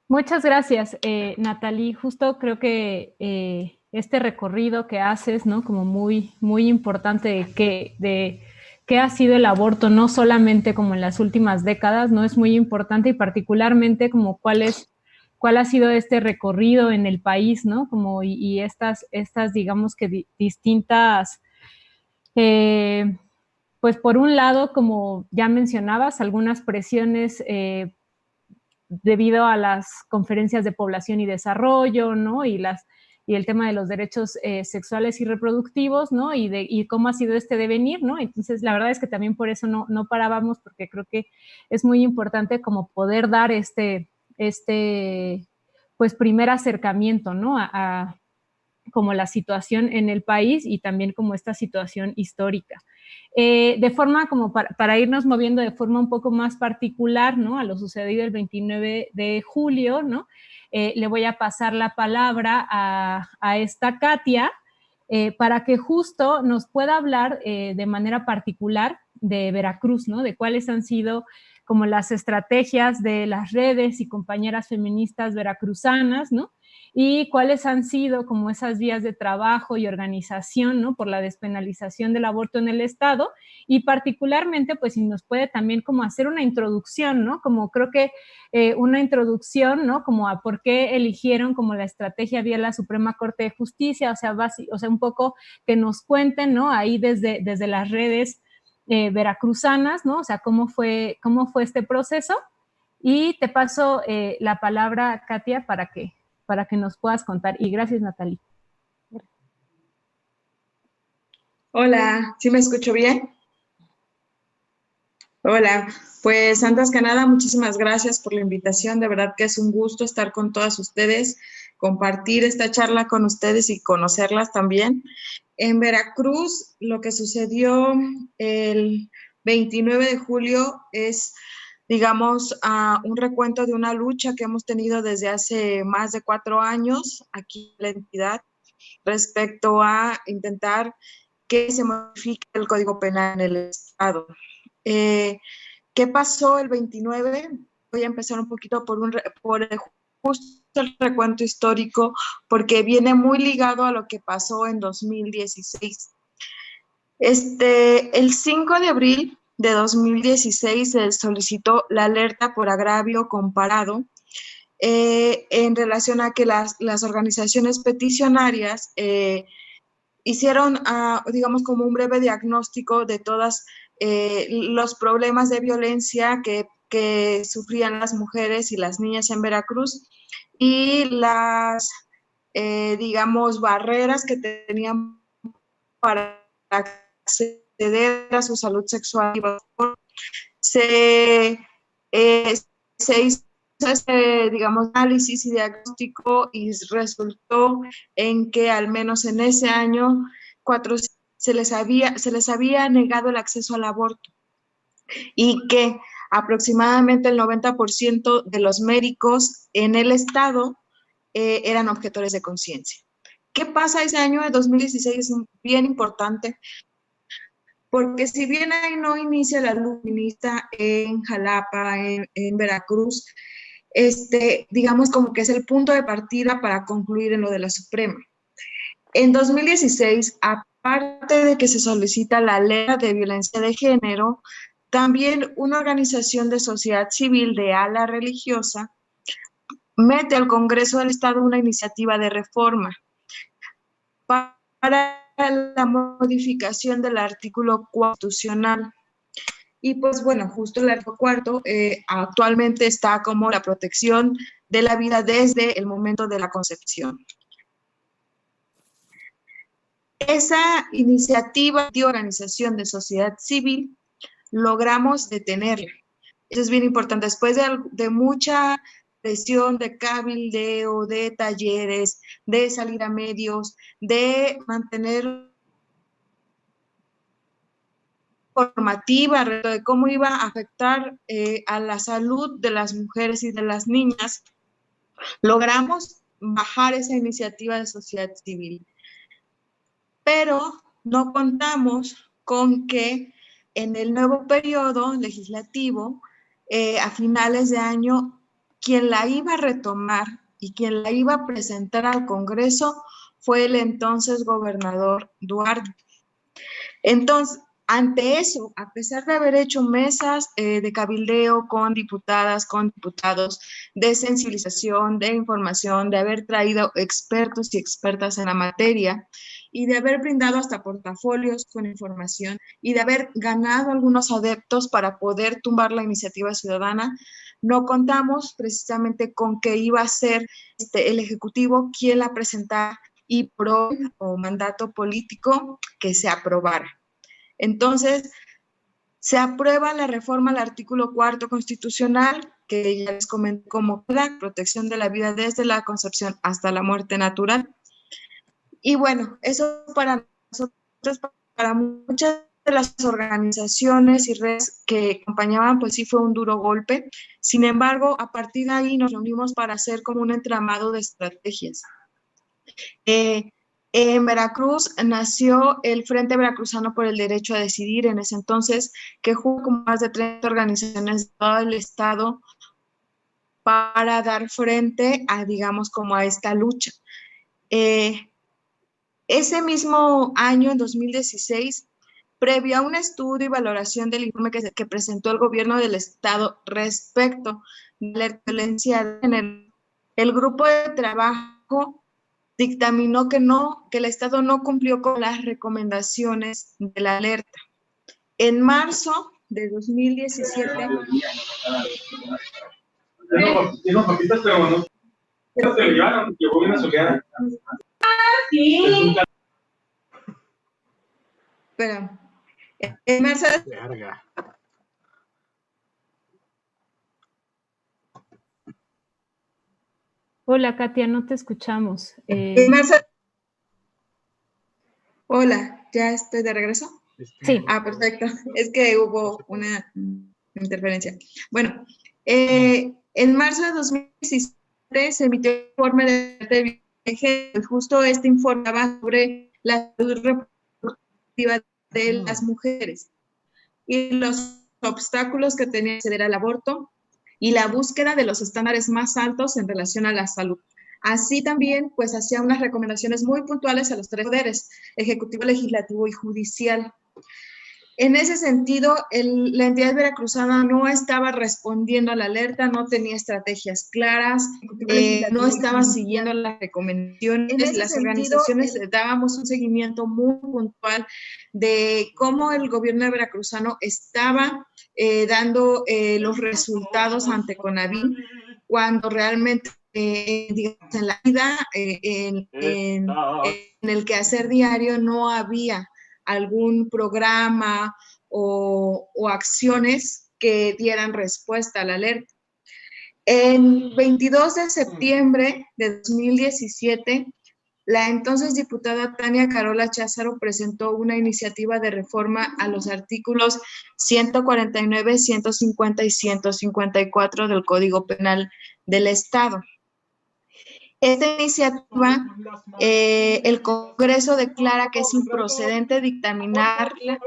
Muchas gracias, Natalie. Justo creo que este recorrido que haces, ¿no? Como muy, muy importante de qué ha sido el aborto, no solamente como en las últimas décadas, ¿no? Es muy importante, y particularmente como cuál ha sido este recorrido en el país, ¿no? Como y estas digamos que distintas, pues por un lado, como ya mencionabas, algunas presiones debido a las conferencias de población y desarrollo, ¿no? Y y el tema de los derechos sexuales y reproductivos, ¿no? Y cómo ha sido este devenir, ¿no? Entonces, la verdad es que también por eso no parábamos, porque creo que es muy importante como poder dar pues, primer acercamiento, ¿no? A como la situación en el país y también como esta situación histórica. De forma como para irnos moviendo de forma un poco más particular, ¿no? A lo sucedido el 29 de julio, ¿no? Le voy a pasar la palabra a esta Katia para que justo nos pueda hablar de manera particular de Veracruz, ¿no? De cuáles han sido como las estrategias de las redes y compañeras feministas veracruzanas, ¿no? Y cuáles han sido como esas vías de trabajo y organización, ¿no? Por la despenalización del aborto en el Estado, y particularmente, pues, si nos puede también como hacer una introducción, ¿no? Como creo que una introducción, ¿no? Como a por qué eligieron como la estrategia vía la Suprema Corte de Justicia, o sea, un poco que nos cuenten, ¿no? Ahí desde las redes veracruzanas, ¿no? O sea, cómo fue este proceso. Y te paso la palabra, Katia, para que nos puedas contar. Y gracias, Natalie. Hola, ¿sí me escucho bien? Hola, pues antes que nada, muchísimas gracias por la invitación. De verdad que es un gusto estar con todas ustedes, compartir esta charla con ustedes y conocerlas también. En Veracruz, lo que sucedió el 29 de julio es, digamos, un recuento de una lucha que hemos tenido desde hace más de 4 años aquí en la entidad respecto a intentar que se modifique el Código Penal en el Estado. ¿Qué pasó el 29? Voy a empezar un poquito por justo el recuento histórico, porque viene muy ligado a lo que pasó en 2016. El 5 de abril de 2016 se solicitó la alerta por agravio comparado en relación a que las organizaciones peticionarias hicieron, digamos, como un breve diagnóstico de todos los problemas de violencia que sufrían las mujeres y las niñas en Veracruz y las, digamos, barreras que tenían para acceder a su salud sexual. Se hizo digamos, análisis y diagnóstico y resultó en que al menos en ese año se les había negado el acceso al aborto y que aproximadamente el 90% de los médicos en el estado eran objetores de conciencia. ¿Qué pasa ese año de 2016? Es bien importante, porque si bien ahí no inicia la lucha feminista en Jalapa, en Veracruz, digamos como que es el punto de partida para concluir en lo de la Suprema. En 2016, aparte de que se solicita la ley de violencia de género, también una organización de sociedad civil de ala religiosa mete al Congreso del Estado una iniciativa de reforma para la modificación del artículo constitucional. Y pues bueno, justo el artículo 4 actualmente está como la protección de la vida desde el momento de la concepción. Esa iniciativa de organización de sociedad civil logramos detenerla. Eso es bien importante. Después de mucha presión, de cabildeo, de talleres, de salir a medios, de mantener formativa de cómo iba a afectar a la salud de las mujeres y de las niñas, logramos bajar esa iniciativa de sociedad civil. Pero no contamos con que en el nuevo periodo legislativo, a finales de año, quien la iba a retomar y quien la iba a presentar al Congreso fue el entonces gobernador Duarte. Entonces, ante eso, a pesar de haber hecho mesas de cabildeo con diputadas, con diputados, de sensibilización, de información, de haber traído expertos y expertas en la materia y de haber brindado hasta portafolios con información y de haber ganado algunos adeptos para poder tumbar la iniciativa ciudadana, no contamos precisamente con que iba a ser el Ejecutivo quien la presentara y pro o mandato político que se aprobara. Entonces, se aprueba la reforma al artículo 4 constitucional, que ya les comenté como la protección de la vida desde la concepción hasta la muerte natural. Y bueno, eso para nosotros, para muchas de las organizaciones y redes que acompañaban, pues sí fue un duro golpe. Sin embargo, a partir de ahí nos reunimos para hacer como un entramado de estrategias. En Veracruz nació el Frente Veracruzano por el Derecho a Decidir en ese entonces, que jugó con más de 30 organizaciones de todo el estado para dar frente a, digamos, como a esta lucha. Ese mismo año, en 2016, previo a un estudio y valoración del informe que presentó el gobierno del estado respecto de la violencia de género, el grupo de trabajo dictaminó que el estado no cumplió con las recomendaciones de la alerta. En marzo de 2017... Tiene papitas, pero no se lo llevaron, llegó bien azuleada. Sí. Pero, en marzo... Hola, Katia, no te escuchamos. Hola, ¿ya estoy de regreso? Sí. Ah, perfecto. Es que hubo una interferencia. Bueno, en marzo de 2017 se emitió el informe de género. Justo este informaba sobre la salud reproductiva de las mujeres y los obstáculos que tenía que acceder al aborto y la búsqueda de los estándares más altos en relación a la salud. Así también, pues, hacía unas recomendaciones muy puntuales a los tres poderes, ejecutivo, legislativo y judicial. En ese sentido, la entidad veracruzana no estaba respondiendo a la alerta, no tenía estrategias claras, no estaba siguiendo las recomendaciones. Las organizaciones dábamos un seguimiento muy puntual de cómo el gobierno veracruzano estaba dando los resultados ante CONAVIM, cuando realmente, digamos, en la vida, en el quehacer diario no había algún programa o acciones que dieran respuesta a la alerta. El 22 de septiembre de 2017, la entonces diputada Tania Carola Cházaro presentó una iniciativa de reforma a los artículos 149, 150 y 154 del Código Penal del Estado. Esta iniciativa, el Congreso declara que es improcedente dictaminarla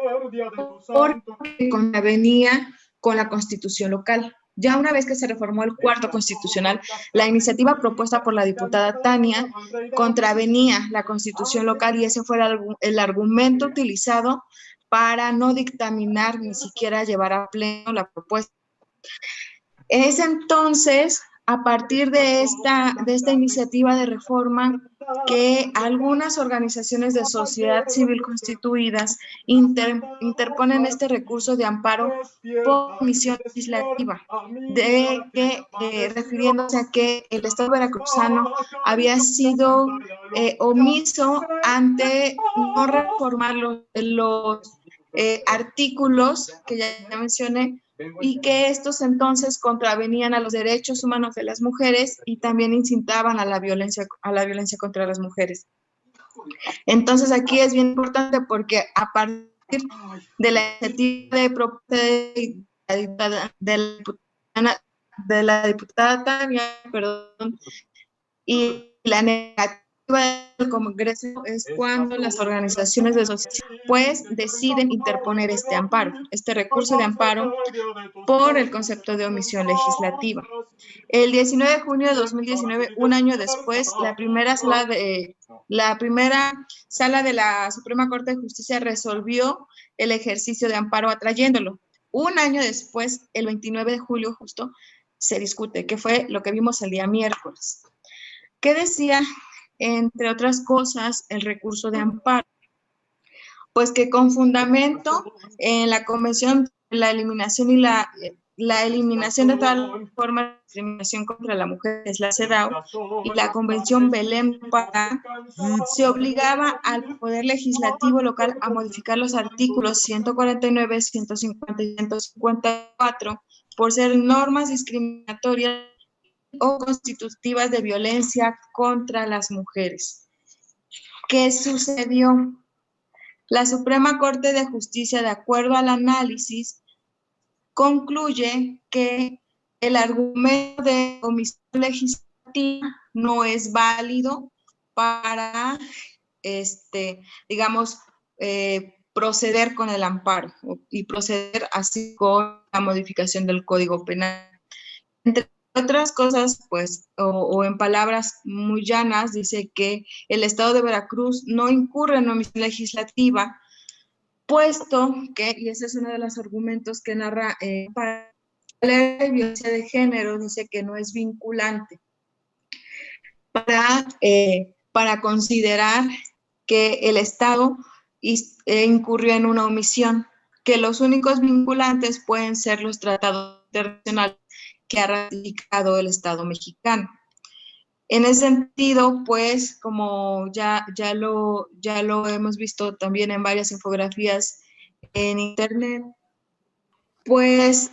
porque contravenía con la Constitución local. Ya una vez que se reformó el cuarto constitucional, la iniciativa propuesta por la diputada Tania contravenía la Constitución local y ese fue el argumento utilizado para no dictaminar ni siquiera llevar a pleno la propuesta. En ese entonces, a partir de esta iniciativa de reforma, que algunas organizaciones de sociedad civil constituidas interponen este recurso de amparo por omisión legislativa, refiriéndose a que el Estado veracruzano había sido omiso ante no reformar los artículos que ya mencioné, y que estos entonces contravenían a los derechos humanos de las mujeres y también incitaban a la violencia contra las mujeres. Entonces aquí es bien importante porque a partir de la iniciativa de la diputada Tania, y la negativa del Congreso es cuando las organizaciones de sociedad pues deciden interponer este amparo, este recurso de amparo por el concepto de omisión legislativa. El 19 de junio de 2019, un año después, la primera sala de la Suprema Corte de Justicia resolvió el ejercicio de amparo atrayéndolo. Un año después, el 29 de julio justo, se discute, que fue lo que vimos el día miércoles. ¿Qué decía, entre otras cosas, el recurso de amparo? Pues que con fundamento en la Convención de la Eliminación y la la eliminación de todas las formas de discriminación contra la mujer, es la CEDAW, y la Convención Belém Pará, se obligaba al Poder Legislativo local a modificar los artículos 149, 150 y 154 por ser normas discriminatorias o constitutivas de violencia contra las mujeres. ¿Qué sucedió? La Suprema Corte de Justicia, de acuerdo al análisis, concluye que el argumento de omisión legislativa no es válido para, digamos, proceder con el amparo y proceder así con la modificación del Código Penal. Entre otras cosas, pues, o en palabras muy llanas, dice que el Estado de Veracruz no incurre en omisión legislativa, puesto que, y ese es uno de los argumentos que narra para la ley de violencia de género, dice que no es vinculante para considerar que el Estado incurrió en una omisión, que los únicos vinculantes pueden ser los tratados internacionales que ha ratificado el Estado mexicano. En ese sentido, pues, como ya lo hemos visto también en varias infografías en internet, pues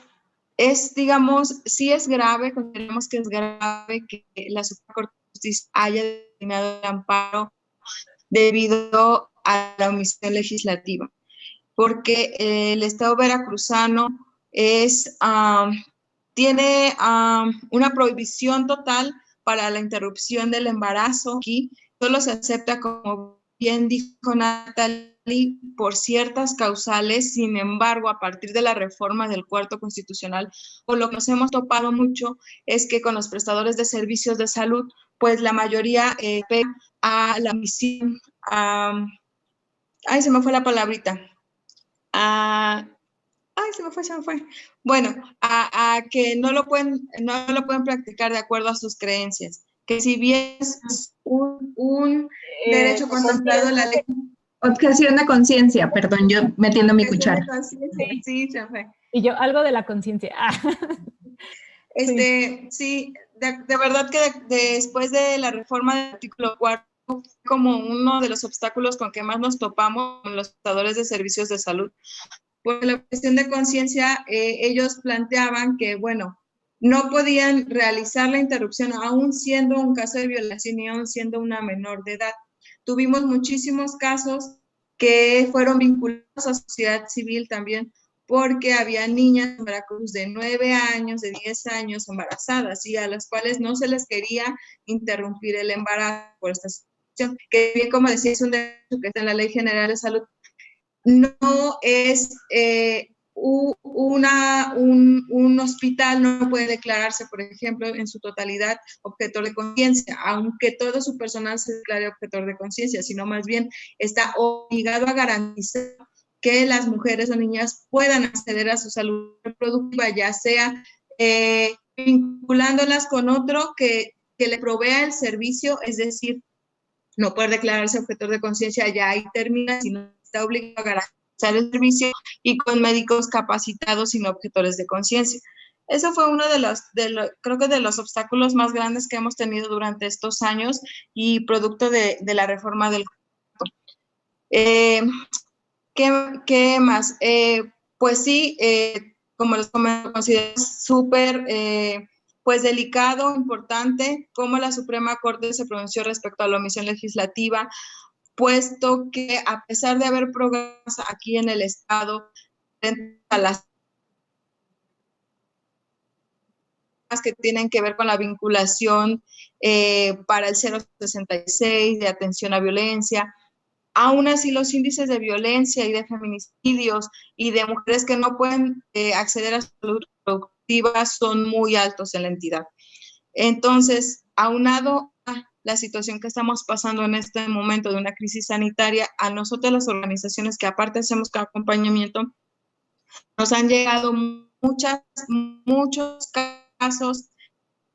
es, digamos, sí es grave, consideramos que es grave que la Suprema Corte de Justicia haya determinado el amparo debido a la omisión legislativa, porque el Estado veracruzano tiene una prohibición total para la interrupción del embarazo. Aquí solo se acepta, como bien dijo Natalie, por ciertas causales. Sin embargo, a partir de la reforma del Cuarto Constitucional, con lo que nos hemos topado mucho es que con los prestadores de servicios de salud, pues la mayoría pega a la omisión, se me fue la palabrita, se me fue. Bueno, a que no lo pueden practicar de acuerdo a sus creencias, que si bien es un derecho contemplado en la ley. Objeción de conciencia, perdón, yo metiendo mi cuchara. Sí, se fue. Y yo, algo de la conciencia. Sí, de verdad que después de la reforma del artículo 4, como uno de los obstáculos con que más nos topamos con los prestadores de servicios de salud. Por la cuestión de conciencia, ellos planteaban que, bueno, no podían realizar la interrupción aún siendo un caso de violación y aún siendo una menor de edad. Tuvimos muchísimos casos que fueron vinculados a sociedad civil también, porque había niñas en Veracruz de 9 años, de 10 años embarazadas y a las cuales no se les quería interrumpir el embarazo por esta situación, que bien como decía, es un derecho que está en la Ley General de Salud. No es un hospital no puede declararse, por ejemplo, en su totalidad objetor de conciencia, aunque todo su personal se declare objetor de conciencia, sino más bien está obligado a garantizar que las mujeres o niñas puedan acceder a su salud reproductiva, ya sea vinculándolas con otro que le provea el servicio, es decir, no poder declararse objetor de conciencia, ya ahí termina, sino está obligado a garantizar el servicio y con médicos capacitados sin objetores de conciencia. Eso fue uno creo que de los obstáculos más grandes que hemos tenido durante estos años y producto de la reforma del ¿qué más? Pues sí, como les comento, considero súper pues delicado, importante, cómo la Suprema Corte se pronunció respecto a la omisión legislativa, puesto que a pesar de haber programas aquí en el Estado a las que tienen que ver con la vinculación para el 066 de atención a violencia, aún así los índices de violencia y de feminicidios y de mujeres que no pueden acceder a salud reproductiva son muy altos en la entidad. Entonces, aunado a la situación que estamos pasando en este momento de una crisis sanitaria, a nosotros las organizaciones que aparte hacemos acompañamiento, nos han llegado muchos casos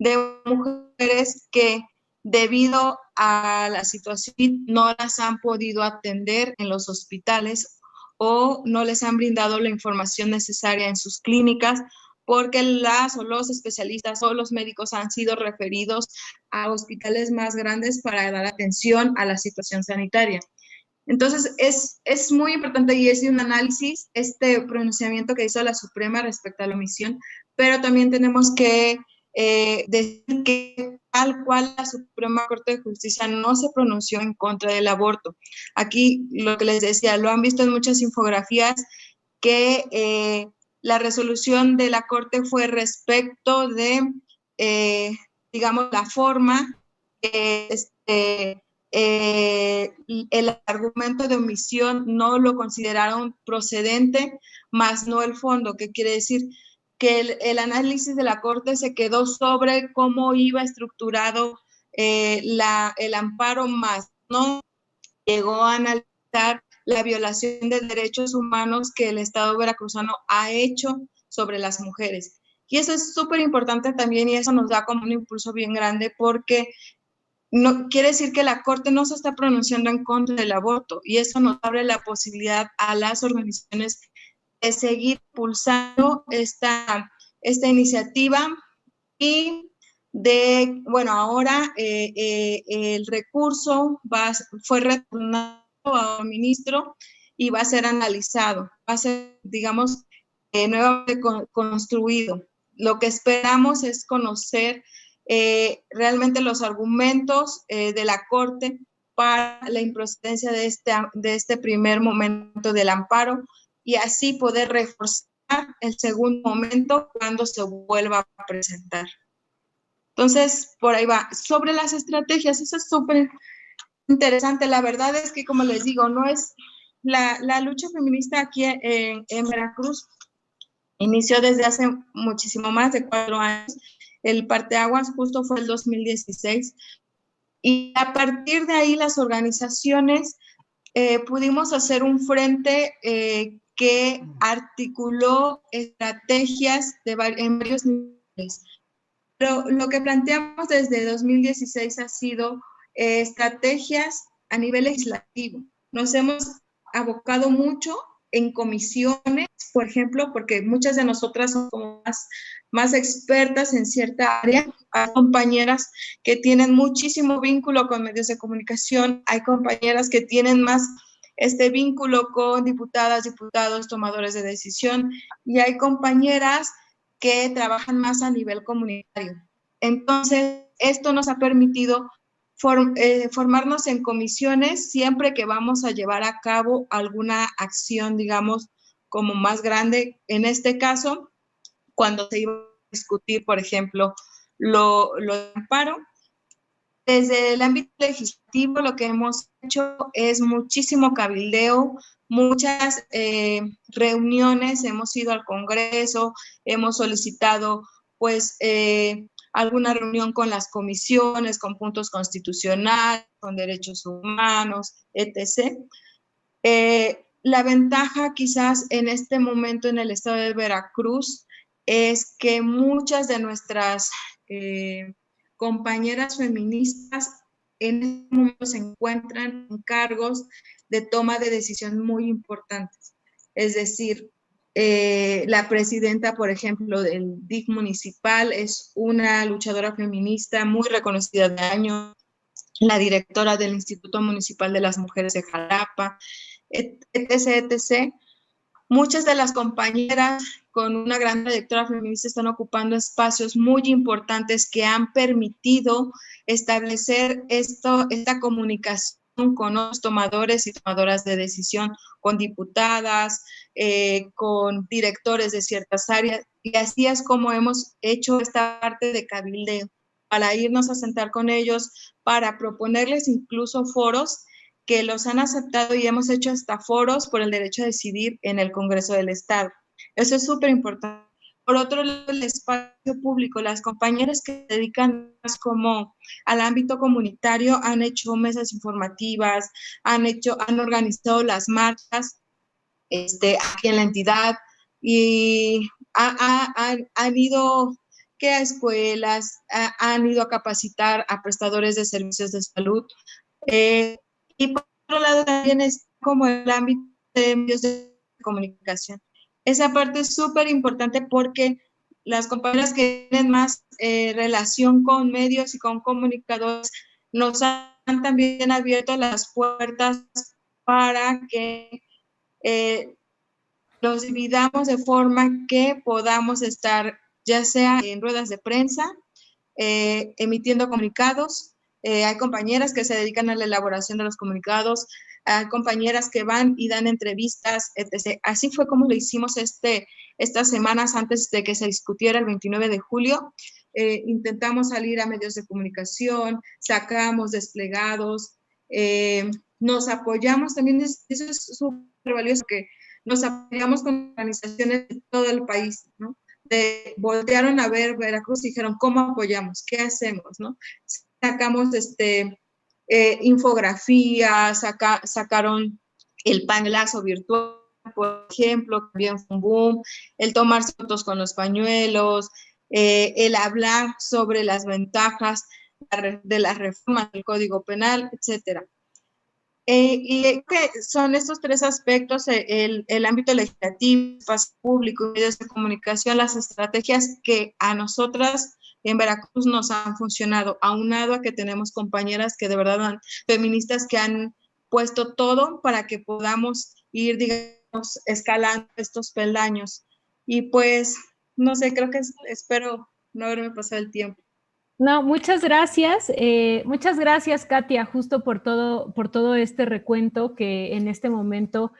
de mujeres que debido a la situación no las han podido atender en los hospitales o no les han brindado la información necesaria en sus clínicas porque las o los especialistas o los médicos han sido referidos a hospitales más grandes para dar atención a la situación sanitaria. Entonces, es muy importante y es de un análisis este pronunciamiento que hizo la Suprema respecto a la omisión, pero también tenemos que decir que tal cual la Suprema Corte de Justicia no se pronunció en contra del aborto. Aquí, lo que les decía, lo han visto en muchas infografías, que la resolución de la Corte fue respecto de, digamos, la forma que el argumento de omisión no lo consideraron procedente, más no el fondo, que quiere decir que el análisis de la Corte se quedó sobre cómo iba estructurado el amparo, más no llegó a analizar la violación de derechos humanos que el Estado veracruzano ha hecho sobre las mujeres. Y eso es súper importante también, y eso nos da como un impulso bien grande, porque no quiere decir que la Corte no se está pronunciando en contra del aborto, y eso nos abre la posibilidad a las organizaciones de seguir impulsando esta iniciativa. Y de, bueno, ahora el recurso fue retornado al ministro y va a ser analizado, va a ser, digamos, nuevamente construido. Lo que esperamos es conocer realmente los argumentos de la Corte para la improcedencia de este primer momento del amparo, y así poder reforzar el segundo momento cuando se vuelva a presentar. Entonces, por ahí va. Sobre las estrategias, eso es súper interesante. La verdad es que, como les digo, no es la lucha feminista aquí en Veracruz inició desde hace muchísimo más de 4 años. El parteaguas justo fue el 2016. Y a partir de ahí las organizaciones pudimos hacer un frente que articuló estrategias en varios niveles. Pero lo que planteamos desde 2016 ha sido estrategias a nivel legislativo. Nos hemos abocado mucho en comisiones, por ejemplo, porque muchas de nosotras son como más expertas en cierta área. Hay compañeras que tienen muchísimo vínculo con medios de comunicación, hay compañeras que tienen más vínculo con diputadas, diputados, tomadores de decisión, y hay compañeras que trabajan más a nivel comunitario. Entonces, esto nos ha permitido formarnos en comisiones siempre que vamos a llevar a cabo alguna acción, digamos, como más grande. En este caso, cuando se iba a discutir, por ejemplo, lo de amparo, desde el ámbito legislativo lo que hemos hecho es muchísimo cabildeo, muchas reuniones, hemos ido al Congreso, hemos solicitado pues alguna reunión con las comisiones, con puntos constitucionales, con derechos humanos, etc. La ventaja quizás en este momento en el estado de Veracruz es que muchas de nuestras compañeras feministas en este momento se encuentran en cargos de toma de decisión muy importantes. Es decir, la presidenta, por ejemplo, del DIF municipal es una luchadora feminista muy reconocida de años, la directora del Instituto Municipal de las Mujeres de Jalapa, etc., etc. Muchas de las compañeras con una gran trayectoria feminista están ocupando espacios muy importantes que han permitido establecer esta comunicación con los tomadores y tomadoras de decisión, con diputadas, con directores de ciertas áreas, y así es como hemos hecho esta parte de cabildeo, para irnos a sentar con ellos, para proponerles incluso foros que los han aceptado, y hemos hecho hasta foros por el derecho a decidir en el Congreso del Estado. Eso es súper importante. Por otro lado, el espacio público, las compañeras que se dedican más como al ámbito comunitario han hecho mesas informativas, han organizado las marchas aquí en la entidad, y han ido a escuelas, han ido a capacitar a prestadores de servicios de salud. Y por otro lado también es como el ámbito de medios de comunicación. Esa parte es súper importante porque las compañeras que tienen más relación con medios y con comunicadores nos han también abierto las puertas para que los dividamos de forma que podamos estar ya sea en ruedas de prensa, emitiendo comunicados. Hay compañeras que se dedican a la elaboración de los comunicados, hay compañeras que van y dan entrevistas, etc. Así fue como lo hicimos estas semanas antes de que se discutiera el 29 de julio. Intentamos salir a medios de comunicación, sacamos desplegados, nos apoyamos también, eso es súper valioso, que nos apoyamos con organizaciones de todo el país, ¿no? Voltearon a ver Veracruz y dijeron, ¿cómo apoyamos? ¿Qué hacemos? ¿No? Sacamos infografías, sacaron el panelazo virtual, por ejemplo, también fue un boom, el tomar fotos con los pañuelos, el hablar sobre las ventajas de las reformas del Código Penal, etcétera. Y que son estos tres aspectos, el ámbito legislativo, espacio público, medios de comunicación, las estrategias que a nosotras en Veracruz nos han funcionado, aunado a que tenemos compañeras que de verdad feministas que han puesto todo para que podamos ir, digamos, escalando estos peldaños. Y pues, no sé, creo que espero no haberme pasado el tiempo. No, muchas gracias, Katia, justo por todo este recuento que en este momento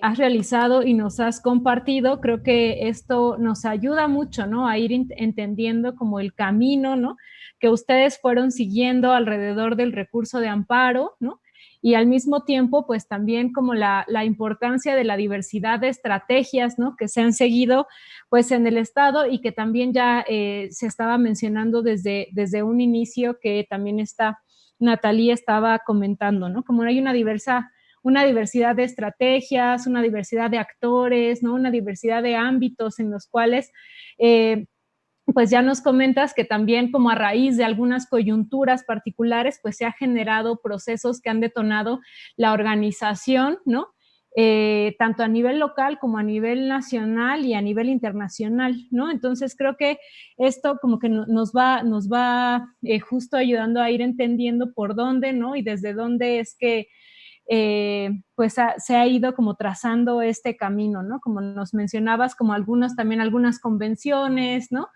has realizado y nos has compartido. Creo que esto nos ayuda mucho, ¿no? A ir entendiendo como el camino, ¿no? Que ustedes fueron siguiendo alrededor del recurso de amparo, ¿no? Y al mismo tiempo, pues también como la importancia de la diversidad de estrategias, ¿no? Que se han seguido, pues en el Estado y que también ya se estaba mencionando desde un inicio que también Natalie estaba comentando, ¿no? Como hay una diversidad de estrategias, una diversidad de actores, ¿no? Una diversidad de ámbitos en los cuales pues ya nos comentas que también como a raíz de algunas coyunturas particulares, pues se ha generado procesos que han detonado la organización, ¿no? Tanto a nivel local como a nivel nacional y a nivel internacional, ¿no? Entonces creo que esto como que nos va justo ayudando a ir entendiendo por dónde, ¿no? Y desde dónde es que pues se ha ido como trazando este camino, ¿no? Como nos mencionabas, como también algunas convenciones, ¿no?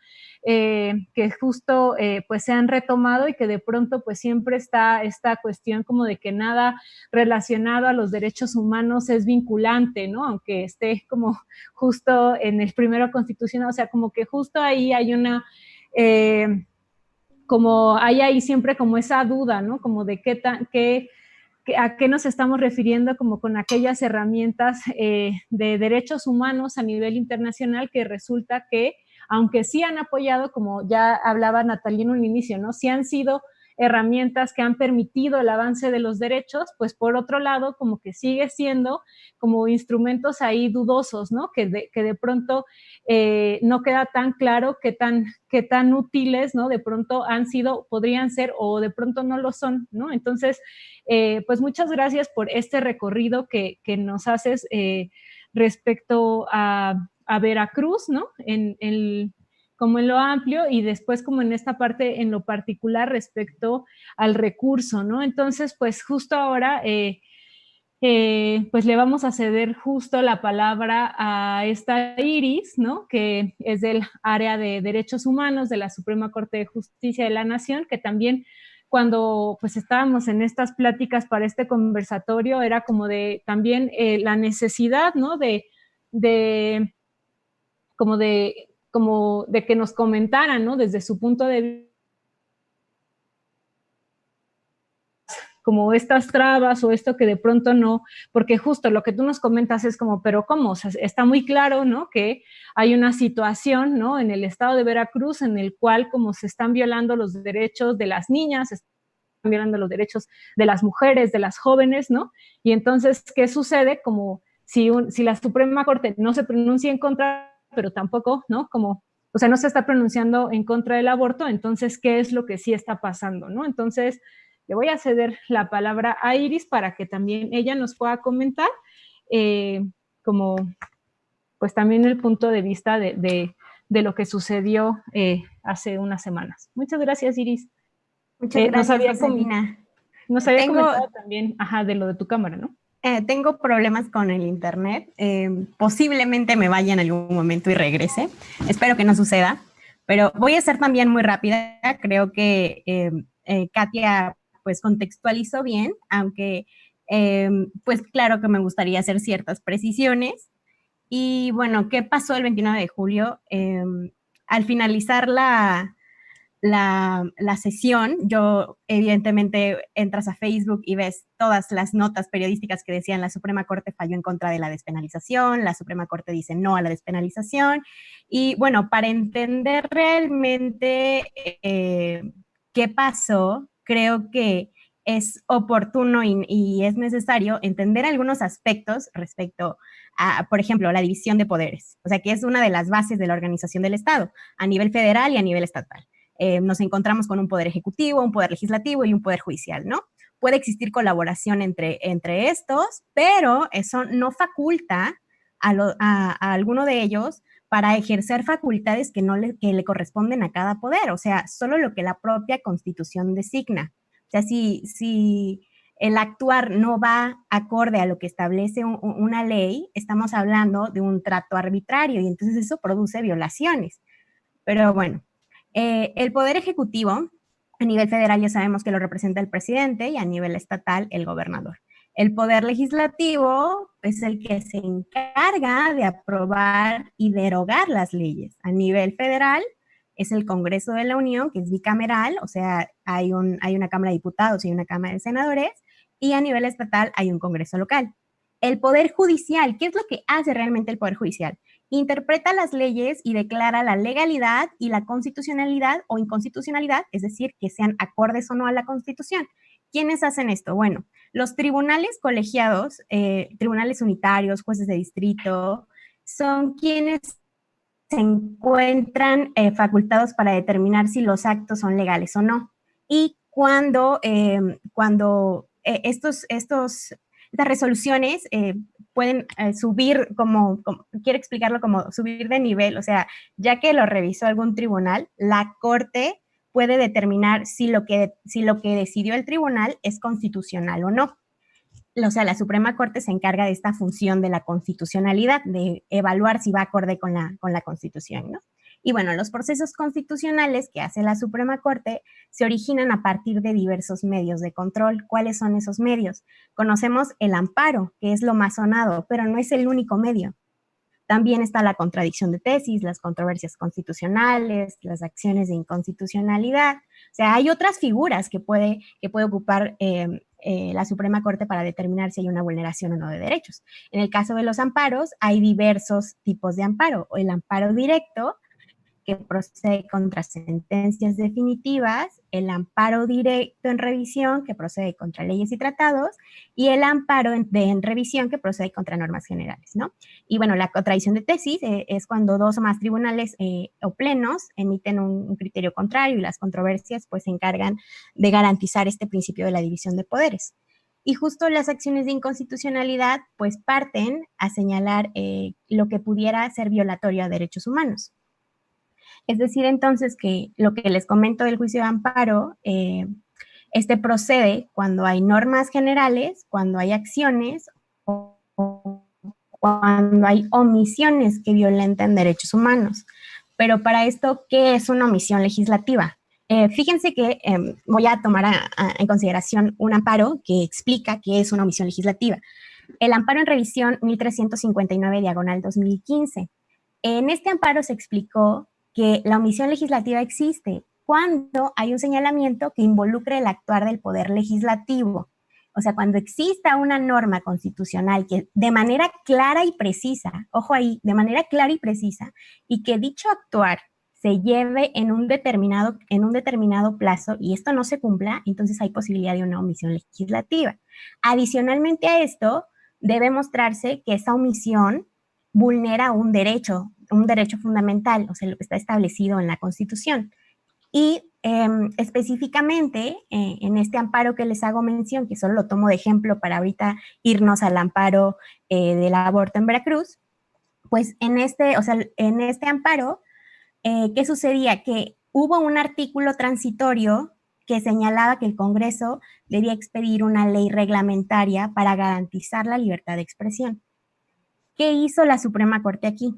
Que justo pues se han retomado y que de pronto pues siempre está esta cuestión como de que nada relacionado a los derechos humanos es vinculante, ¿no? Aunque esté como justo en el primero constitucional, o sea, como que justo ahí hay una... como hay ahí siempre como esa duda, ¿no? Como de a qué nos estamos refiriendo como con aquellas herramientas de derechos humanos a nivel internacional que resulta que, aunque sí han apoyado, como ya hablaba Natalia en un inicio, ¿no? Sí han sido herramientas que han permitido el avance de los derechos, pues por otro lado, como que sigue siendo como instrumentos ahí dudosos, ¿no? Que de pronto no queda tan claro qué tan útiles, ¿no? De pronto podrían ser o de pronto no lo son, ¿no? Entonces, pues muchas gracias por este recorrido que nos haces respecto a Veracruz, ¿no? Como en lo amplio y después como en esta parte en lo particular respecto al recurso, ¿no? Entonces, pues justo ahora, pues le vamos a ceder justo la palabra a esta Iris, ¿no? Que es del área de Derechos Humanos de la Suprema Corte de Justicia de la Nación, que también cuando pues estábamos en estas pláticas para este conversatorio era como de también la necesidad, ¿no? De que nos comentaran, ¿no? Desde su punto de vista, como estas trabas o esto que de pronto no, porque justo lo que tú nos comentas es como, pero ¿cómo? O sea, está muy claro, ¿no? Que hay una situación, ¿no? En el estado de Veracruz en el cual como se están violando los derechos de las niñas, se están violando los derechos de las mujeres, de las jóvenes, ¿no? Y entonces, ¿qué sucede? Como si la Suprema Corte no se pronuncia en contra, pero tampoco, ¿no? Como, o sea, no se está pronunciando en contra del aborto, entonces, ¿qué es lo que sí está pasando, ¿no? Entonces, le voy a ceder la palabra a Iris para que también ella nos pueda comentar como, pues también el punto de vista de de lo que sucedió hace unas semanas. Muchas gracias, Iris. Muchas gracias, Josefina. Nos había comentado también, de lo de tu cámara, ¿no? Tengo problemas con el internet. Posiblemente me vaya en algún momento y regrese. Espero que no suceda, pero voy a ser también muy rápida. Creo que Katia pues contextualizó bien, aunque pues claro que me gustaría hacer ciertas precisiones. Y bueno, ¿qué pasó el 29 de julio? Al finalizar la sesión, yo evidentemente entras a Facebook y ves todas las notas periodísticas que decían la Suprema Corte falló en contra de la despenalización, la Suprema Corte dice no a la despenalización, y bueno, para entender realmente qué pasó, creo que es oportuno y es necesario entender algunos aspectos respecto a, por ejemplo, la división de poderes, o sea, que es una de las bases de la organización del Estado, a nivel federal y a nivel estatal. Nos encontramos con un poder ejecutivo, un poder legislativo y un poder judicial, ¿no? Puede existir colaboración entre estos, pero eso no faculta a alguno de ellos para ejercer facultades que le corresponden a cada poder, o sea, solo lo que la propia Constitución designa. O sea, si el actuar no va acorde a lo que establece una ley, estamos hablando de un trato arbitrario y entonces eso produce violaciones. Pero bueno, el Poder Ejecutivo, a nivel federal ya sabemos que lo representa el presidente y a nivel estatal el gobernador. El Poder Legislativo es el que se encarga de aprobar y derogar las leyes. A nivel federal es el Congreso de la Unión, que es bicameral, o sea, hay una Cámara de Diputados y una Cámara de Senadores, y a nivel estatal hay un Congreso local. El Poder Judicial, ¿qué es lo que hace realmente el Poder Judicial? Interpreta las leyes y declara la legalidad y la constitucionalidad o inconstitucionalidad, es decir, que sean acordes o no a la Constitución. ¿Quiénes hacen esto? Bueno, los tribunales colegiados, tribunales unitarios, jueces de distrito, son quienes se encuentran facultados para determinar si los actos son legales o no. Y cuando estas resoluciones pueden subir quiero explicarlo como subir de nivel, o sea, ya que lo revisó algún tribunal, la Corte puede determinar si lo que decidió el tribunal es constitucional o no. O sea, la Suprema Corte se encarga de esta función de la constitucionalidad, de evaluar si va acorde con la Constitución, ¿no? Y bueno, los procesos constitucionales que hace la Suprema Corte se originan a partir de diversos medios de control. ¿Cuáles son esos medios? Conocemos el amparo, que es lo más sonado, pero no es el único medio. También está la contradicción de tesis, las controversias constitucionales, las acciones de inconstitucionalidad. O sea, hay otras figuras que puede ocupar la Suprema Corte para determinar si hay una vulneración o no de derechos. En el caso de los amparos, hay diversos tipos de amparo. El amparo directo, que procede contra sentencias definitivas, el amparo directo en revisión, que procede contra leyes y tratados, y el amparo en revisión, que procede contra normas generales, ¿no? Y bueno, la contradicción de tesis es cuando dos o más tribunales o plenos emiten un criterio contrario y las controversias pues se encargan de garantizar este principio de la división de poderes. Y justo las acciones de inconstitucionalidad pues parten a señalar lo que pudiera ser violatorio a derechos humanos. Es decir, entonces, que lo que les comento del juicio de amparo, procede cuando hay normas generales, cuando hay acciones o cuando hay omisiones que violentan derechos humanos. Pero para esto, ¿qué es una omisión legislativa? Fíjense que voy a tomar en consideración un amparo que explica qué es una omisión legislativa. El amparo en revisión 1359/2015. En este amparo se explicó que la omisión legislativa existe cuando hay un señalamiento que involucre el actuar del poder legislativo. O sea, cuando exista una norma constitucional que de manera clara y precisa, ojo ahí, de manera clara y precisa, y que dicho actuar se lleve en un determinado plazo y esto no se cumpla, entonces hay posibilidad de una omisión legislativa. Adicionalmente a esto, debe mostrarse que esa omisión vulnera un derecho fundamental, o sea, lo que está establecido en la Constitución. Y específicamente en este amparo que les hago mención, que solo lo tomo de ejemplo para ahorita irnos al amparo del aborto en Veracruz, pues en este amparo ¿qué sucedía? Que hubo un artículo transitorio que señalaba que el Congreso debía expedir una ley reglamentaria para garantizar la libertad de expresión. ¿Qué hizo la Suprema Corte aquí?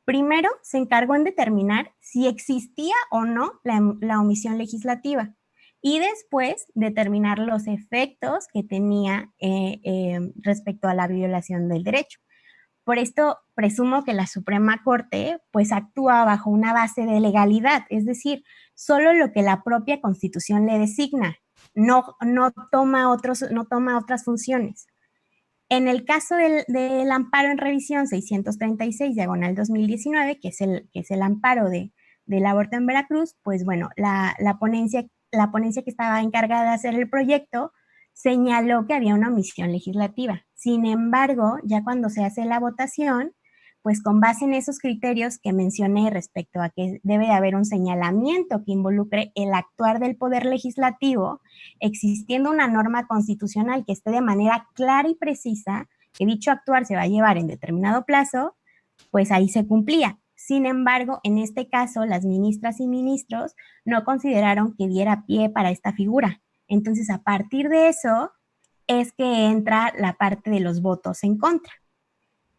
Primero, se encargó en determinar si existía o no la omisión legislativa y después determinar los efectos que tenía respecto a la violación del derecho. Por esto, presumo que la Suprema Corte pues actúa bajo una base de legalidad, es decir, solo lo que la propia Constitución le designa, no toma otras funciones. En el caso del amparo en revisión 636/2019, que es el amparo del aborto en Veracruz, pues bueno, la ponencia que estaba encargada de hacer el proyecto señaló que había una omisión legislativa. Sin embargo, ya cuando se hace la votación, pues con base en esos criterios que mencioné respecto a que debe de haber un señalamiento que involucre el actuar del Poder Legislativo, existiendo una norma constitucional que esté de manera clara y precisa que dicho actuar se va a llevar en determinado plazo, pues ahí se cumplía. Sin embargo, en este caso, las ministras y ministros no consideraron que diera pie para esta figura. Entonces, a partir de eso, es que entra la parte de los votos en contra.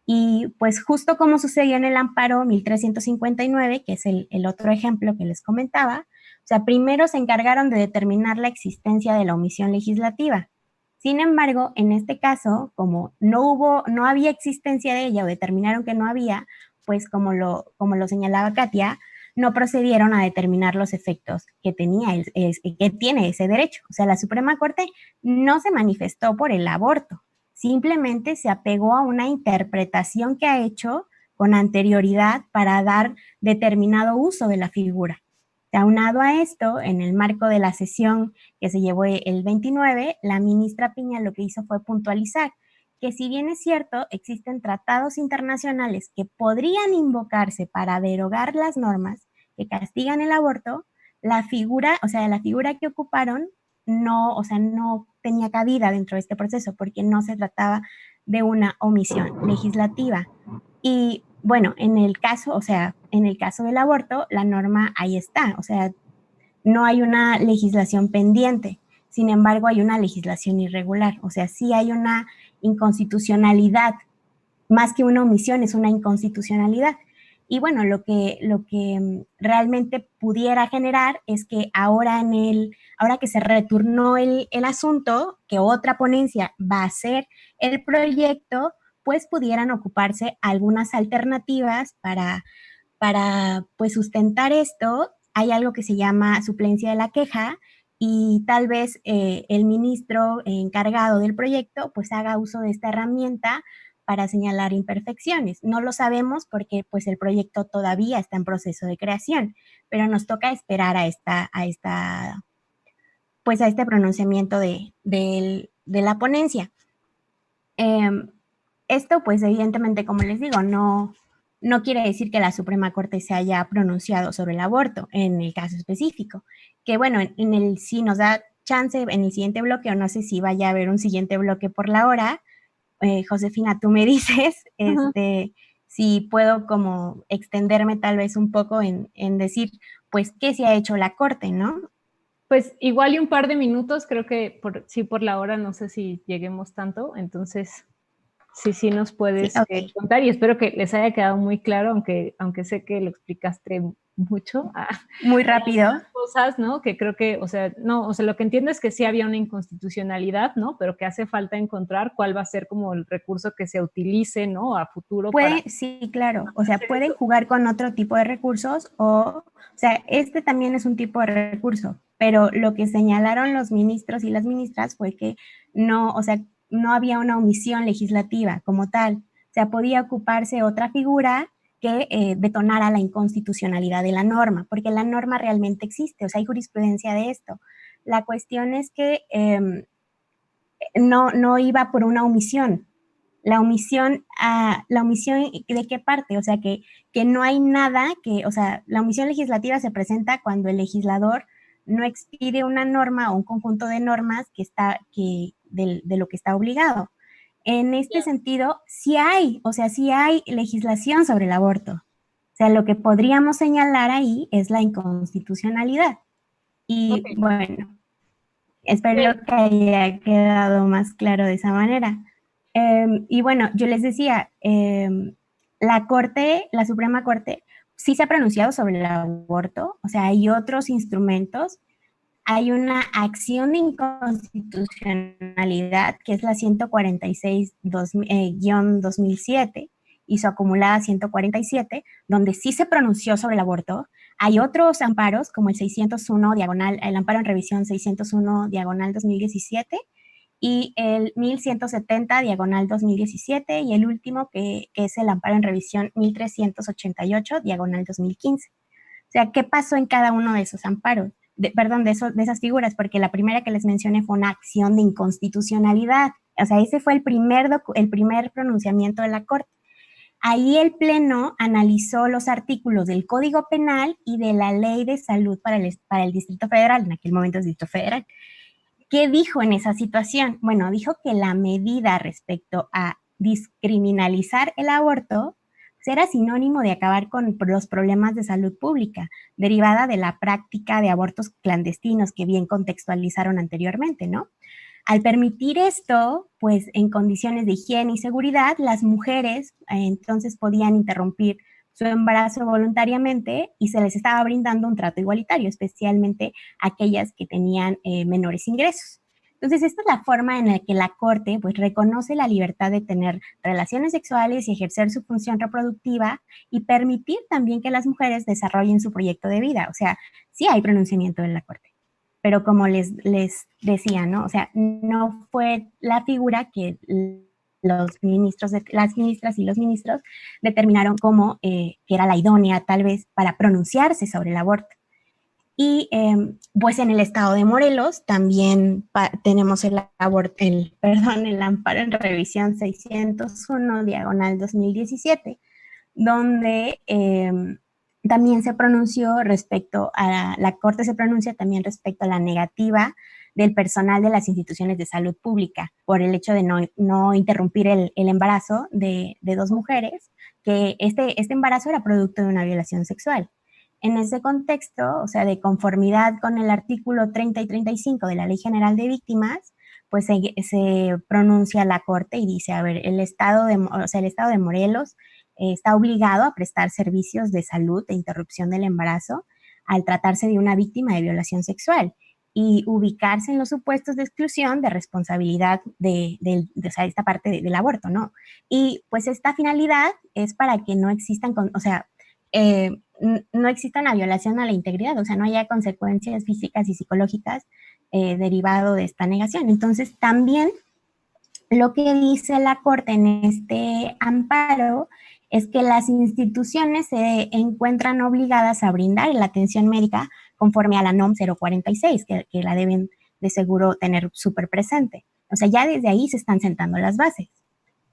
Y pues justo como sucedió en el amparo 1359, que es el otro ejemplo que les comentaba, o sea, primero se encargaron de determinar la existencia de la omisión legislativa. Sin embargo, en este caso, como no había existencia de ella o determinaron que no había, pues como lo señalaba Katia, no procedieron a determinar los efectos que tiene ese derecho. O sea, la Suprema Corte no se manifestó por el aborto, simplemente se apegó a una interpretación que ha hecho con anterioridad para dar determinado uso de la figura. Aunado a esto, en el marco de la sesión que se llevó el 29, la ministra Piña lo que hizo fue puntualizar que si bien es cierto, existen tratados internacionales que podrían invocarse para derogar las normas que castigan el aborto, la figura que ocuparon no tenía cabida dentro de este proceso porque no se trataba de una omisión legislativa. Y bueno, en el caso del aborto, la norma ahí está, o sea, no hay una legislación pendiente, sin embargo hay una legislación irregular, o sea, sí hay una inconstitucionalidad, más que una omisión, es una inconstitucionalidad. Y bueno, lo que realmente pudiera generar es que ahora que se retornó el asunto, que otra ponencia va a hacer el proyecto, pues pudieran ocuparse algunas alternativas para pues sustentar esto. Hay algo que se llama suplencia de la queja y tal vez el ministro encargado del proyecto pues haga uso de esta herramienta para señalar imperfecciones. No lo sabemos porque pues el proyecto todavía está en proceso de creación, pero nos toca esperar a este pronunciamiento de la ponencia. Esto pues evidentemente, como les digo, no quiere decir que la Suprema Corte se haya pronunciado sobre el aborto en el caso específico, que bueno, si nos da chance en el siguiente bloque, o no sé si vaya a haber un siguiente bloque por la hora, Josefina, tú me dices, si puedo como extenderme tal vez un poco en decir, pues, qué se ha hecho la Corte, ¿no? Pues igual y un par de minutos, creo que por la hora, no sé si lleguemos tanto, entonces sí nos puedes contar, y espero que les haya quedado muy claro, aunque sé que lo explicaste mucho. Muy rápido. Cosas, ¿no? Que creo que, lo que entiendo es que sí había una inconstitucionalidad, ¿no? Pero que hace falta encontrar cuál va a ser como el recurso que se utilice, ¿no? A futuro. Sí, claro. O sea, pueden jugar con otro tipo de recursos o sea, este también es un tipo de recurso, pero lo que señalaron los ministros y las ministras fue que no había una omisión legislativa como tal. O sea, podía ocuparse otra figura que detonara la inconstitucionalidad de la norma, porque la norma realmente existe, o sea, hay jurisprudencia de esto. La cuestión es que no iba por una omisión. La omisión, ¿de qué parte? O sea, que no hay nada la omisión legislativa se presenta cuando el legislador no expide una norma o un conjunto de normas de lo que está obligado. En este sentido, sí hay legislación sobre el aborto. sea, lo que podríamos señalar ahí es la inconstitucionalidad. Y bueno, espero que haya quedado más claro de esa manera. Y bueno, yo les decía, la Suprema Corte, sí se ha pronunciado sobre el aborto, o sea, hay otros instrumentos. Hay una acción de inconstitucionalidad que es la 146-2007 y su acumulada 147, donde sí se pronunció sobre el aborto. Hay otros amparos como el 601 diagonal, el amparo en revisión 601 diagonal 2017 y el 1170 diagonal 2017 y el último que es el amparo en revisión 1388 diagonal 2015. O sea, ¿qué pasó en cada uno de esos amparos? De esas figuras, porque la primera que les mencioné fue una acción de inconstitucionalidad. O sea, ese fue el primer pronunciamiento de la Corte. Ahí el Pleno analizó los artículos del Código Penal y de la Ley de Salud para el Distrito Federal, en aquel momento el Distrito Federal. ¿Qué dijo en esa situación? Bueno, dijo que la medida respecto a descriminalizar el aborto era sinónimo de acabar con los problemas de salud pública, derivada de la práctica de abortos clandestinos que bien contextualizaron anteriormente, ¿no? Al permitir esto, pues en condiciones de higiene y seguridad, las mujeres entonces podían interrumpir su embarazo voluntariamente y se les estaba brindando un trato igualitario, especialmente aquellas que tenían menores ingresos. Entonces, esta es la forma en la que la Corte pues, reconoce la libertad de tener relaciones sexuales y ejercer su función reproductiva y permitir también que las mujeres desarrollen su proyecto de vida. O sea, sí hay pronunciamiento en la Corte, pero como les decía, ¿no? O sea, no fue la figura que las ministras y los ministros determinaron como que era la idónea tal vez para pronunciarse sobre el aborto. Y pues en el estado de Morelos también tenemos el amparo en revisión 601 diagonal 2017, donde también se pronunció la Corte se pronuncia también respecto a la negativa del personal de las instituciones de salud pública por el hecho de no interrumpir el embarazo de dos mujeres, que este embarazo era producto de una violación sexual. En ese contexto, o sea, de conformidad con el artículo 30 y 35 de la Ley General de Víctimas, pues se pronuncia la Corte y dice, a ver, el Estado de Morelos está obligado a prestar servicios de salud e interrupción del embarazo al tratarse de una víctima de violación sexual y ubicarse en los supuestos de exclusión de responsabilidad de esta parte del aborto, ¿no? Y pues esta finalidad es para que no existan, no exista una violación a la integridad, o sea, no haya consecuencias físicas y psicológicas derivado de esta negación. Entonces, también lo que dice la Corte en este amparo es que las instituciones se encuentran obligadas a brindar la atención médica conforme a la NOM 046, que la deben de seguro tener súper presente. O sea, ya desde ahí se están sentando las bases.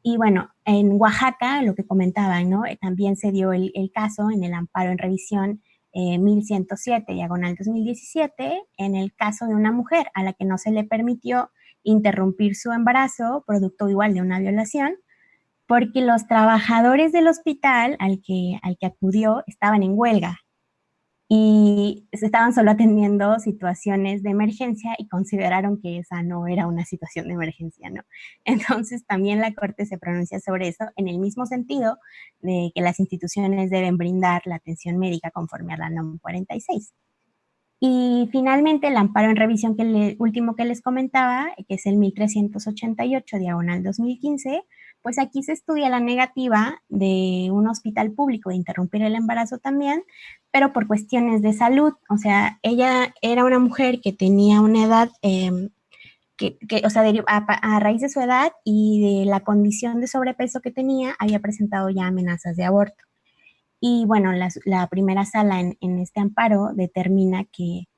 Y bueno, en Oaxaca, lo que comentaba, ¿no? También se dio el caso en el amparo en revisión 1107, diagonal 2017, en el caso de una mujer a la que no se le permitió interrumpir su embarazo, producto igual de una violación, porque los trabajadores del hospital al que acudió estaban en huelga y se estaban solo atendiendo situaciones de emergencia y consideraron que esa no era una situación de emergencia, ¿no? Entonces también la Corte se pronuncia sobre eso en el mismo sentido de que las instituciones deben brindar la atención médica conforme a la NOM 46. Y finalmente el amparo en revisión último que les comentaba, que es el 1388 diagonal 2015, pues aquí se estudia la negativa de un hospital público de interrumpir el embarazo también, pero por cuestiones de salud. O sea, ella era una mujer que tenía una edad, a raíz de su edad y de la condición de sobrepeso que tenía, había presentado ya amenazas de aborto. Y bueno, la primera sala en este amparo determina que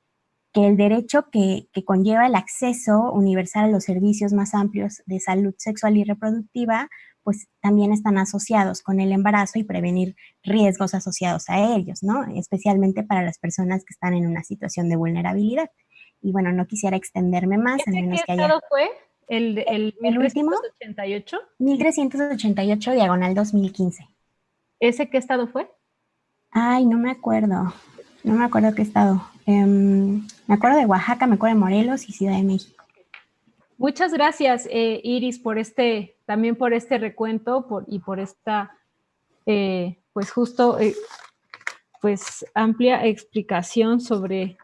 el derecho que conlleva el acceso universal a los servicios más amplios de salud sexual y reproductiva, pues también están asociados con el embarazo y prevenir riesgos asociados a ellos, ¿no? Especialmente para las personas que están en una situación de vulnerabilidad. Y bueno, no quisiera extenderme más. ¿Qué estado fue? ¿El 1388? 1388 diagonal 2015. ¿Ese qué estado fue? Ay, no me acuerdo qué estado. Me acuerdo de Oaxaca, me acuerdo de Morelos y Ciudad de México. Muchas gracias, Iris, también por este recuento y por esta, pues justo, pues amplia explicación sobre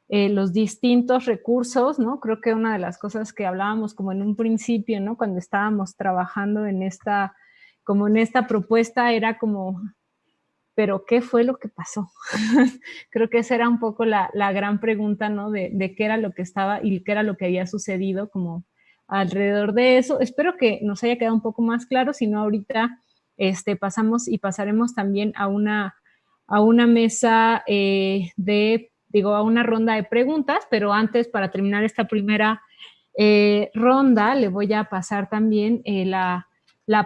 los distintos recursos, ¿no? Creo que una de las cosas que hablábamos como en un principio, ¿no? Cuando estábamos trabajando en esta propuesta era como, ¿pero qué fue lo que pasó? Creo que esa era un poco la gran pregunta, ¿no? De qué era lo que estaba y qué era lo que había sucedido como alrededor de eso. Espero que nos haya quedado un poco más claro, si no ahorita pasaremos también a una mesa a una ronda de preguntas, pero antes, para terminar esta primera ronda, le voy a pasar también la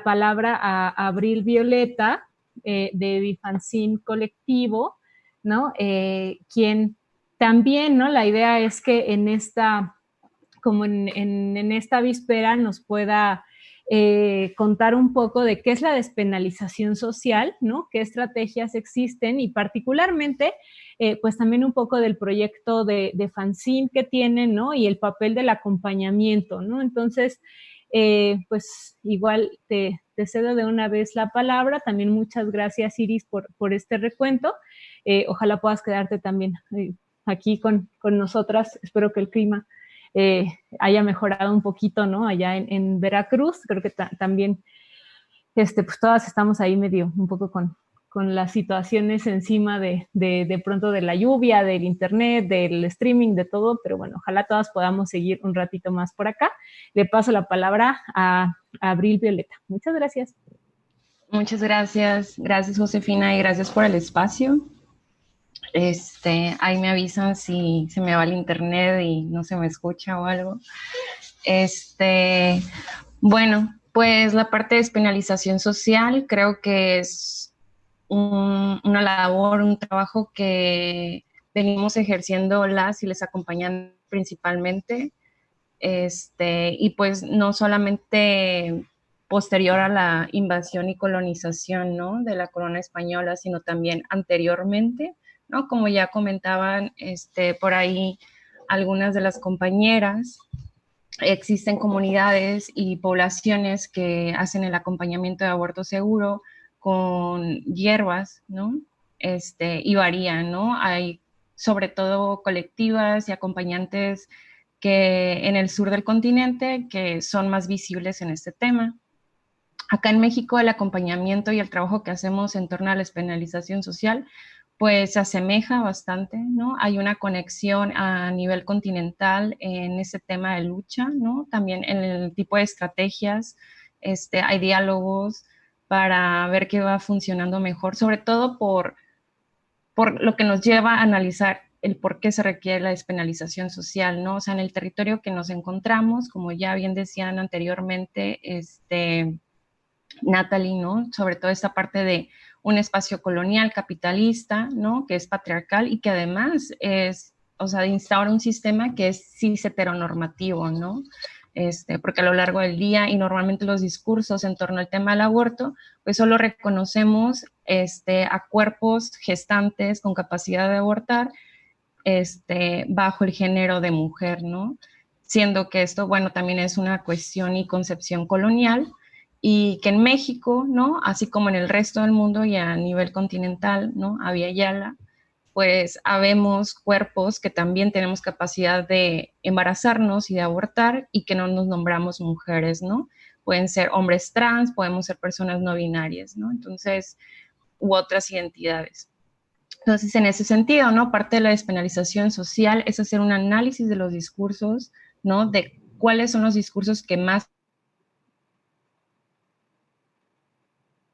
palabra a Abril Violeta, de Bifanzine Colectivo, ¿no? Quien también, ¿no? La idea es que en esta víspera nos pueda contar un poco de qué es la despenalización social, ¿no? Qué estrategias existen y particularmente, pues también un poco del proyecto de fanzine que tienen, ¿no? Y el papel del acompañamiento, ¿no? Entonces, pues igual te cedo de una vez la palabra. También muchas gracias, Iris, por este recuento. Ojalá puedas quedarte también aquí con nosotras. Espero que el clima haya mejorado un poquito, ¿no? Allá en Veracruz. Creo que también pues todas estamos ahí medio un poco con las situaciones encima de pronto de la lluvia, del internet, del streaming, de todo, pero bueno, ojalá todas podamos seguir un ratito más por acá. Le paso la palabra a Abril Violeta. Muchas gracias. Muchas gracias. Gracias, Josefina, y gracias por el espacio. Ahí me avisan si se me va el internet y no se me escucha o algo. Bueno, pues la parte de despenalización social creo que es una labor, un trabajo que venimos ejerciendo las y les acompañan principalmente, y pues no solamente posterior a la invasión y colonización, ¿no? De la corona española, sino también anteriormente, ¿no? Como ya comentaban por ahí algunas de las compañeras, existen comunidades y poblaciones que hacen el acompañamiento de aborto seguro con hierbas, ¿no? Y varían, ¿no? Hay sobre todo colectivas y acompañantes que en el sur del continente que son más visibles en este tema. Acá en México el acompañamiento y el trabajo que hacemos en torno a la despenalización social pues se asemeja bastante, ¿no? Hay una conexión a nivel continental en ese tema de lucha, ¿no? También en el tipo de estrategias, hay diálogos para ver qué va funcionando mejor, sobre todo por lo que nos lleva a analizar el por qué se requiere la despenalización social, ¿no? O sea, en el territorio que nos encontramos, como ya bien decían anteriormente, Natalie, ¿no? Sobre todo esta parte de un espacio colonial, capitalista, ¿no? Que es patriarcal y que además es, o sea, instaura un sistema que es cis heteronormativo, ¿no? Porque a lo largo del día y normalmente los discursos en torno al tema del aborto, pues solo reconocemos a cuerpos gestantes con capacidad de abortar bajo el género de mujer, ¿no? Siendo que esto, bueno, también es una cuestión y concepción colonial, y que en México, ¿no? Así como en el resto del mundo y a nivel continental, ¿no? Había Yala, pues habemos cuerpos que también tenemos capacidad de embarazarnos y de abortar y que no nos nombramos mujeres, ¿no? Pueden ser hombres trans, podemos ser personas no binarias, ¿no? Entonces, u otras identidades. Entonces, en ese sentido, ¿no? Parte de la despenalización social es hacer un análisis de los discursos, ¿no? De cuáles son los discursos que más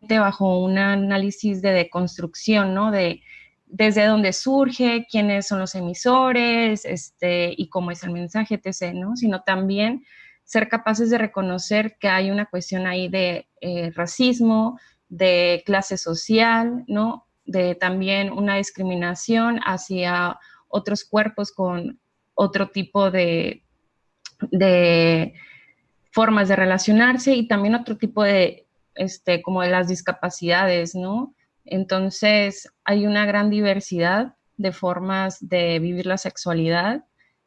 bajo un análisis de deconstrucción, ¿no? De desde dónde surge, quiénes son los emisores, y cómo es el mensaje, etc., ¿no? Sino también ser capaces de reconocer que hay una cuestión ahí de racismo, de clase social, ¿no? De también una discriminación hacia otros cuerpos con otro tipo de formas de relacionarse y también otro tipo de como de las discapacidades, ¿no? Entonces, hay una gran diversidad de formas de vivir la sexualidad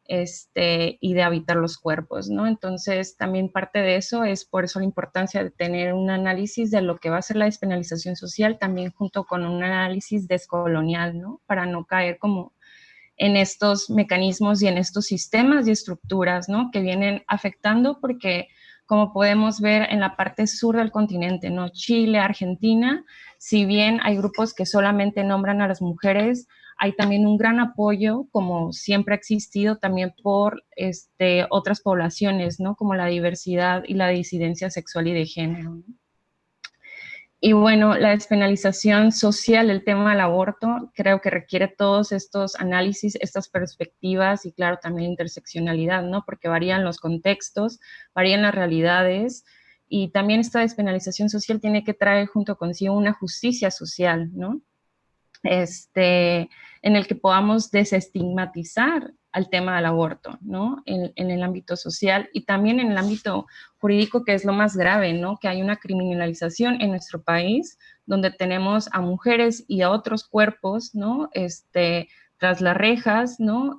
y de habitar los cuerpos, ¿no? Entonces, también parte de eso es por eso la importancia de tener un análisis de lo que va a ser la despenalización social, también junto con un análisis descolonial, ¿no? Para no caer como en estos mecanismos y en estos sistemas y estructuras, ¿no? Que vienen afectando porque, como podemos ver en la parte sur del continente, ¿no? Chile, Argentina, si bien hay grupos que solamente nombran a las mujeres, hay también un gran apoyo, como siempre ha existido, también por otras poblaciones, ¿no? Como la diversidad y la disidencia sexual y de género, ¿no? Y bueno, la despenalización social, el tema del aborto, creo que requiere todos estos análisis, estas perspectivas y claro, también interseccionalidad, ¿no? Porque varían los contextos, varían las realidades y también esta despenalización social tiene que traer junto consigo una justicia social, ¿no? En el que podamos desestigmatizar al tema del aborto, ¿no? En el ámbito social y también en el ámbito jurídico, que es lo más grave, ¿no? Que hay una criminalización en nuestro país, donde tenemos a mujeres y a otros cuerpos, ¿no? Tras las rejas, ¿no?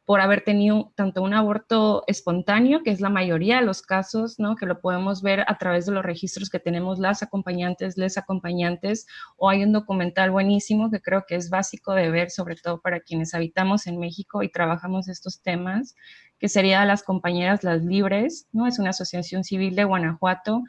Por haber tenido tanto un aborto espontáneo, que es la mayoría de los casos, ¿no? Que lo podemos ver a través de los registros que tenemos las acompañantes, les acompañantes, o hay un documental buenísimo que creo que es básico de ver, sobre todo para quienes habitamos en México y trabajamos estos temas, que sería Las Compañeras Las Libres, ¿no? Es una asociación civil de Guanajuato.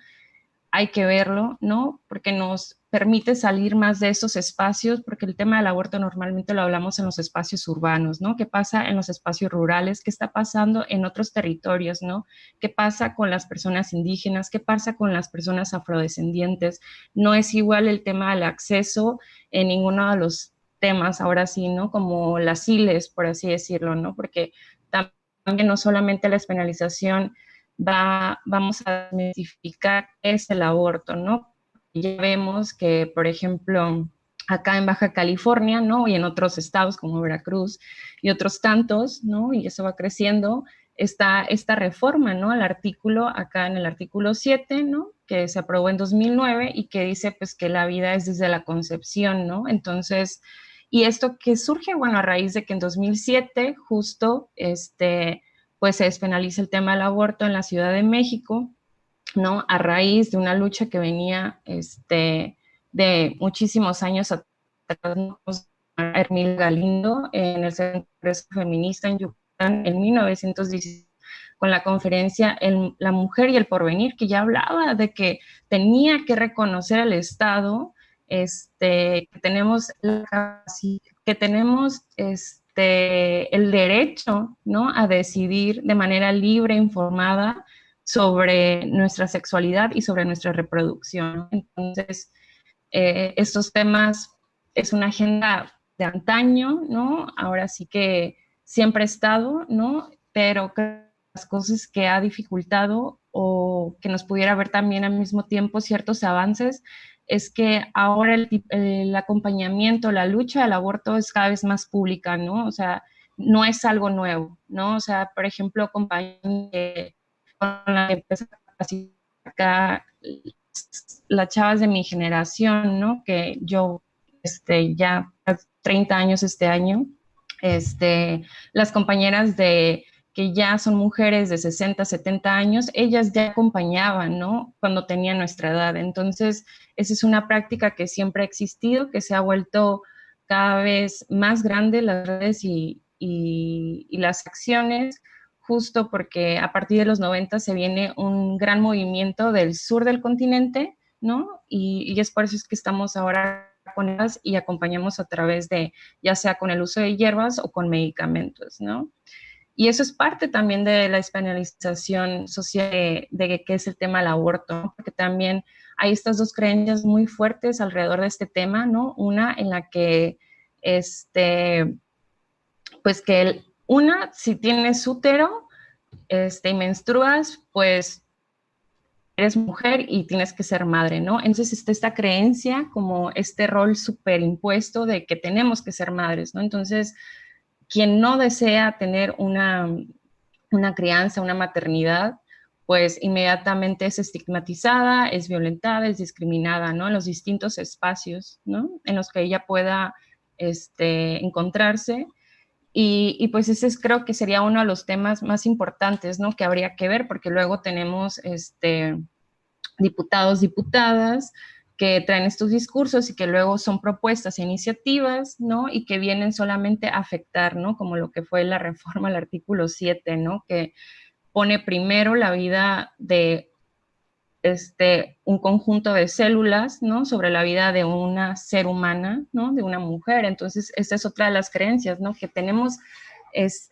Hay que verlo, ¿no? Porque nos permite salir más de esos espacios, porque el tema del aborto normalmente lo hablamos en los espacios urbanos, ¿no? ¿Qué pasa en los espacios rurales? ¿Qué está pasando en otros territorios, ¿no? ¿Qué pasa con las personas indígenas? ¿Qué pasa con las personas afrodescendientes? No es igual el tema del acceso en ninguno de los temas, ahora sí, ¿no? Como las ILES, por así decirlo, ¿no? Porque también no solamente la despenalización vamos a desmitificar es el aborto, ¿no? Ya vemos que, por ejemplo, acá en Baja California, ¿no? Y en otros estados como Veracruz y otros tantos, ¿no? Y eso va creciendo, está esta reforma, ¿no? Al artículo, acá en el artículo 7, ¿no? Que se aprobó en 2009 y que dice, pues, que la vida es desde la concepción, ¿no? Entonces, ¿y esto qué surge? Bueno, a raíz de que en 2007, justo, pues se despenaliza el tema del aborto en la Ciudad de México, ¿no? A raíz de una lucha que venía de muchísimos años atrás, ¿no? Hermil Galindo en el Centro Feminista en Yucatán en 1916, con la conferencia La Mujer y el Porvenir, que ya hablaba de que tenía que reconocer al Estado, que tenemos el derecho, ¿no? A decidir de manera libre, informada sobre nuestra sexualidad y sobre nuestra reproducción. Entonces, estos temas es una agenda de antaño, ¿no? Ahora sí que siempre ha estado, ¿no? Pero creo que las cosas que ha dificultado o que nos pudiera ver también al mismo tiempo ciertos avances es que ahora el acompañamiento, la lucha del aborto es cada vez más pública, ¿no? O sea, no es algo nuevo, ¿no? O sea, por ejemplo, compañías con la que empecé acá, las chavas de mi generación, ¿no? Que yo, ya 30 años este año, las compañeras que ya son mujeres de 60, 70 años, ellas ya acompañaban, ¿no? Cuando tenían nuestra edad. Entonces, esa es una práctica que siempre ha existido, que se ha vuelto cada vez más grande, las redes y las acciones, justo porque a partir de los 90 se viene un gran movimiento del sur del continente, ¿no? Y es por eso es que estamos ahora con ellas y acompañamos a través de, ya sea con el uso de hierbas o con medicamentos, ¿no? Y eso es parte también de la despenalización social de que es el tema del aborto, ¿no? Porque también hay estas dos creencias muy fuertes alrededor de este tema, ¿no? Una en la que, pues que si tienes útero y menstruas, pues eres mujer y tienes que ser madre, ¿no? Entonces está esta creencia como este rol superimpuesto de que tenemos que ser madres, ¿no? Entonces, quien no desea tener una crianza, una maternidad, pues inmediatamente es estigmatizada, es violentada, es discriminada, ¿no? En los distintos espacios, ¿no? En los que ella pueda encontrarse. Y pues ese creo que sería uno de los temas más importantes, ¿no? Que habría que ver, porque luego tenemos diputados, diputadas que traen estos discursos y que luego son propuestas e iniciativas, ¿no? Y que vienen solamente a afectar, ¿no? Como lo que fue la reforma al artículo 7, ¿no? Que pone primero la vida de un conjunto de células, ¿no? Sobre la vida de una ser humana, ¿no? De una mujer. Entonces, esta es otra de las creencias, ¿no? Que tenemos,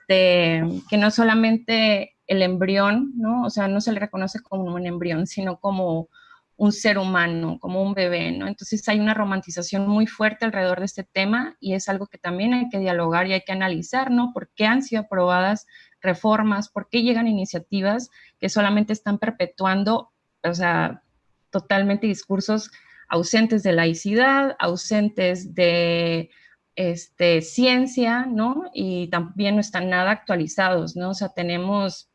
que no solamente el embrión, ¿no? O sea, no se le reconoce como un embrión, sino como un ser humano, como un bebé, ¿no? Entonces hay una romantización muy fuerte alrededor de este tema y es algo que también hay que dialogar y hay que analizar, ¿no? ¿Por qué han sido aprobadas reformas? ¿Por qué llegan iniciativas que solamente están perpetuando, o sea, totalmente discursos ausentes de laicidad, ausentes de ciencia, ¿no? Y también no están nada actualizados, ¿no? O sea, tenemos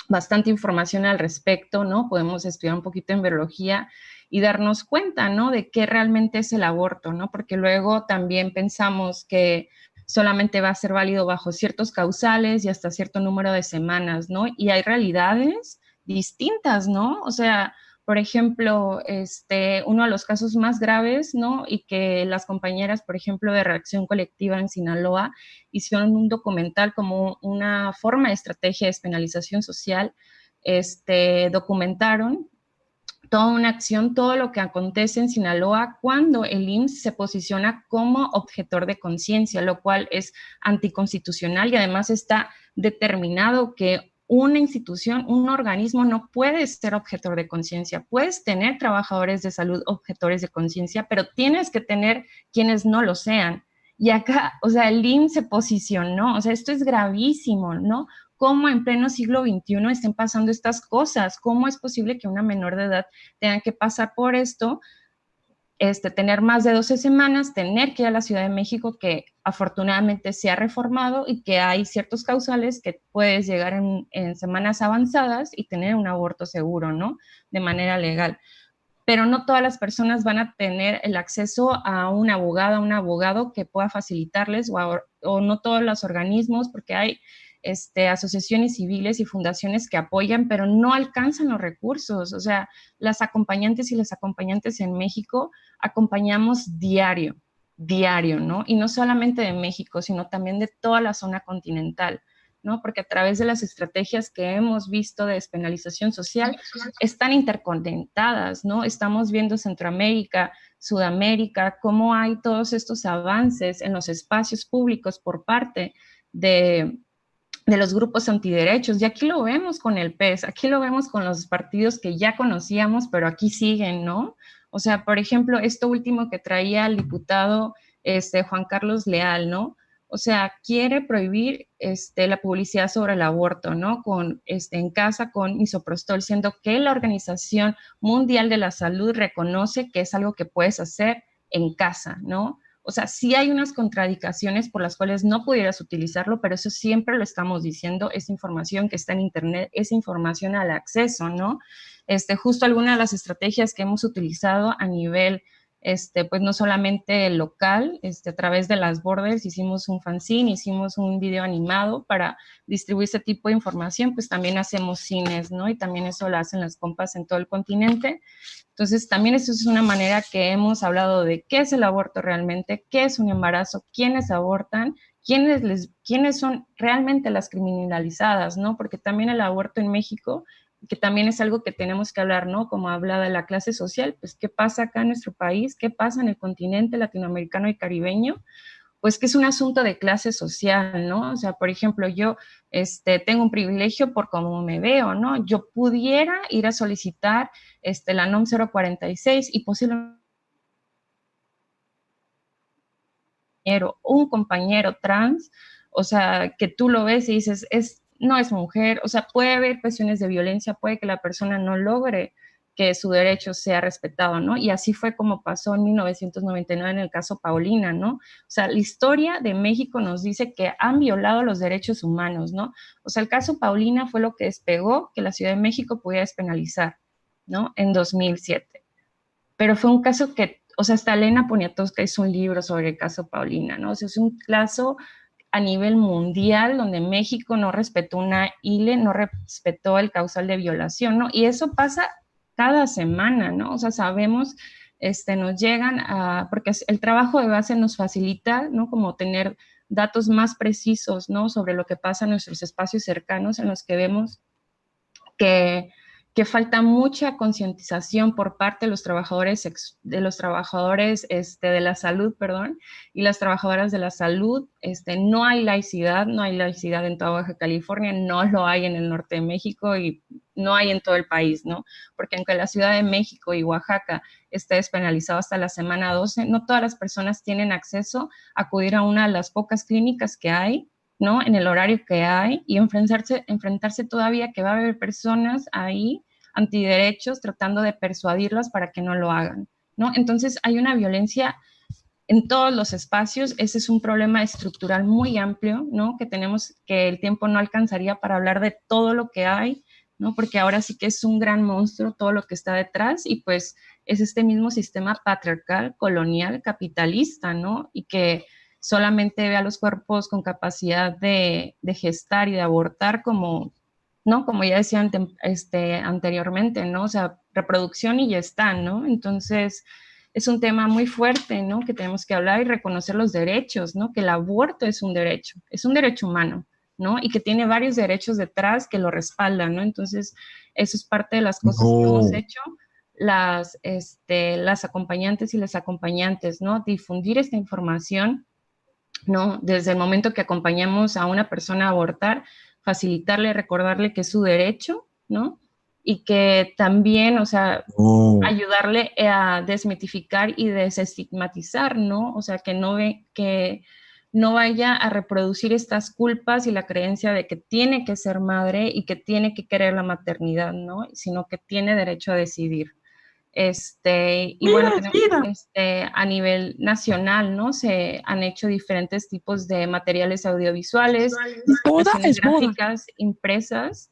bastante información al respecto, ¿no? Podemos estudiar un poquito en biología y darnos cuenta, ¿no? De qué realmente es el aborto, ¿no? Porque luego también pensamos que solamente va a ser válido bajo ciertos causales y hasta cierto número de semanas, ¿no? Y hay realidades distintas, ¿no? O sea, por ejemplo, uno de los casos más graves, ¿no? Y que las compañeras, por ejemplo, de Reacción Colectiva en Sinaloa hicieron un documental como una forma de estrategia de despenalización social, documentaron toda una acción, todo lo que acontece en Sinaloa cuando el IMSS se posiciona como objetor de conciencia, lo cual es anticonstitucional y además está determinado que una institución, un organismo no puede ser objetor de conciencia. Puedes tener trabajadores de salud objetores de conciencia, pero tienes que tener quienes no lo sean. Y acá, o sea, el IMSS se posicionó, o sea, esto es gravísimo, ¿no? ¿Cómo en pleno siglo XXI estén pasando estas cosas? ¿Cómo es posible que una menor de edad tenga que pasar por esto? Tener más de 12 semanas, tener que ir a la Ciudad de México, que afortunadamente se ha reformado y que hay ciertos causales que puedes llegar en semanas avanzadas y tener un aborto seguro, ¿no? De manera legal. Pero no todas las personas van a tener el acceso a una abogada, un abogado que pueda facilitarles, o no todos los organismos, porque hay asociaciones civiles y fundaciones que apoyan, pero no alcanzan los recursos. O sea, las acompañantes y los acompañantes en México acompañamos diario, ¿no? Y no solamente de México, sino también de toda la zona continental, ¿no? Porque a través de las estrategias que hemos visto de despenalización social están interconectadas, ¿no? Estamos viendo Centroamérica, Sudamérica, cómo hay todos estos avances en los espacios públicos por parte de los grupos antiderechos, y aquí lo vemos con el PES, aquí lo vemos con los partidos que ya conocíamos, pero aquí siguen, ¿no? O sea, por ejemplo, esto último que traía el diputado Juan Carlos Leal, ¿no? O sea, quiere prohibir la publicidad sobre el aborto, ¿no? En casa con misoprostol, siendo que la Organización Mundial de la Salud reconoce que es algo que puedes hacer en casa, ¿no? O sea, sí hay unas contradicciones por las cuales no pudieras utilizarlo, pero eso siempre lo estamos diciendo, es información que está en Internet, es información al acceso, ¿no? Justo algunas de las estrategias que hemos utilizado a nivel, pues no solamente local, a través de las Borders, hicimos un fanzine, hicimos un video animado para distribuir ese tipo de información, pues también hacemos cines, ¿no? Y también eso lo hacen las compas en todo el continente. Entonces, también eso es una manera que hemos hablado de qué es el aborto realmente, qué es un embarazo, quiénes abortan, quiénes son realmente las criminalizadas, ¿no? Porque también el aborto en México, que también es algo que tenemos que hablar, ¿no? Como habla de la clase social, pues qué pasa acá en nuestro país, qué pasa en el continente latinoamericano y caribeño, pues que es un asunto de clase social, ¿no? O sea, por ejemplo, yo tengo un privilegio por cómo me veo, ¿no? Yo pudiera ir a solicitar la NOM 046 y posiblemente un compañero trans, o sea, que tú lo ves y dices, no es mujer, o sea, puede haber cuestiones de violencia, puede que la persona no logre que su derecho sea respetado, ¿no? Y así fue como pasó en 1999 en el caso Paulina, ¿no? O sea, la historia de México nos dice que han violado los derechos humanos, ¿no? O sea, el caso Paulina fue lo que despegó que la Ciudad de México pudiera despenalizar, ¿no? En 2007. Pero fue un caso que, o sea, hasta Elena Poniatowska hizo un libro sobre el caso Paulina, ¿no? O sea, es un caso a nivel mundial donde México no respetó una ILE, no respetó el causal de violación, ¿no? Y eso pasa cada semana, ¿no? O sea, sabemos, nos llegan a, porque el trabajo de base nos facilita, ¿no? Como tener datos más precisos, ¿no? Sobre lo que pasa en nuestros espacios cercanos en los que vemos que falta mucha concientización por parte de los trabajadores de la salud, perdón, y las trabajadoras de la salud. No hay laicidad en toda Baja California, no lo hay en el norte de México y no hay en todo el país, ¿no? Porque aunque la Ciudad de México y Oaxaca esté despenalizado hasta la semana 12, no todas las personas tienen acceso a acudir a una de las pocas clínicas que hay, ¿no? En el horario que hay, y enfrentarse todavía que va a haber personas ahí antiderechos tratando de persuadirlas para que no lo hagan, ¿no? Entonces hay una violencia en todos los espacios. Ese es un problema estructural muy amplio, ¿no? Que el tiempo no alcanzaría para hablar de todo lo que hay, ¿no? Porque ahora sí que es un gran monstruo todo lo que está detrás, y pues es este mismo sistema patriarcal, colonial, capitalista, ¿no? Y que solamente ve a los cuerpos con capacidad de gestar y de abortar como, ¿no? Como ya decía anteriormente, ¿no? O sea, reproducción y ya está, ¿no? Entonces, es un tema muy fuerte, ¿no? Que tenemos que hablar y reconocer los derechos, ¿no? Que el aborto es un derecho humano, ¿no? Y que tiene varios derechos detrás que lo respaldan, ¿no? Entonces, eso es parte de las cosas que hemos hecho las acompañantes y las acompañantes, ¿no? Difundir esta información, ¿no? Desde el momento que acompañamos a una persona a abortar, facilitarle, recordarle que es su derecho, ¿no? Y que también, o sea, ayudarle a desmitificar y desestigmatizar, ¿no? O sea, que no vaya a reproducir estas culpas y la creencia de que tiene que ser madre y que tiene que querer la maternidad, ¿no? Sino que tiene derecho a decidir. Y bueno, a nivel nacional, ¿no? Se han hecho diferentes tipos de materiales audiovisuales, gráficas impresas.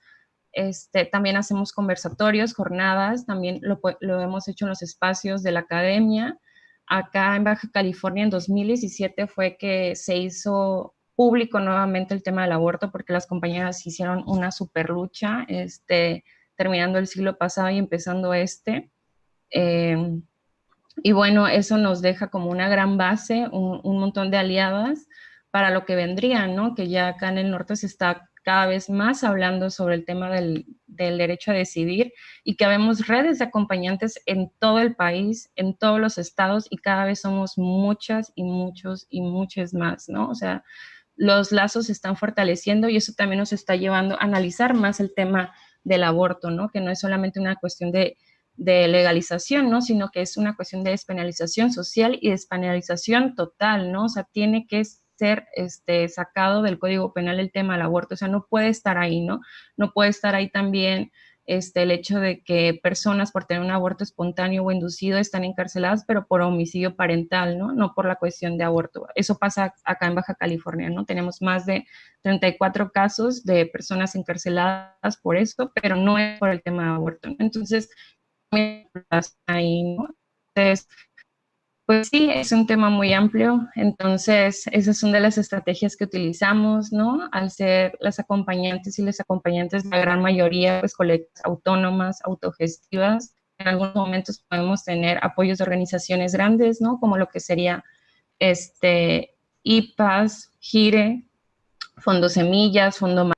También hacemos conversatorios, jornadas, también lo hemos hecho en los espacios de la academia. Acá en Baja California en 2017 fue que se hizo público nuevamente el tema del aborto, porque las compañeras hicieron una super lucha, terminando el siglo pasado y empezando y bueno, eso nos deja como una gran base, un montón de aliadas para lo que vendría, ¿no? Que ya acá en el norte se está cada vez más hablando sobre el tema del derecho a decidir, y que habemos redes de acompañantes en todo el país, en todos los estados, y cada vez somos muchas y muchos y muchas más, ¿no? O sea, los lazos se están fortaleciendo, y eso también nos está llevando a analizar más el tema del aborto, ¿no? Que no es solamente una cuestión de legalización, ¿no? Sino que es una cuestión de despenalización social y despenalización total, ¿no? O sea, tiene que ser sacado del Código Penal el tema del aborto. O sea, no puede estar ahí, ¿no? No puede estar ahí también el hecho de que personas por tener un aborto espontáneo o inducido están encarceladas, pero por homicidio parental, ¿no? No por la cuestión de aborto. Eso pasa acá en Baja California, ¿no? Tenemos más de 34 casos de personas encarceladas por esto, pero no es por el tema de aborto, ¿no? Entonces, ahí, ¿no? Entonces, pues sí, es un tema muy amplio. Entonces, esas son de las estrategias que utilizamos, ¿no? Al ser las acompañantes y los acompañantes, la gran mayoría, pues, colectas autónomas, autogestivas. En algunos momentos podemos tener apoyos de organizaciones grandes, ¿no? Como lo que sería IPAS, GIRE, Fondo Semillas, Fondo.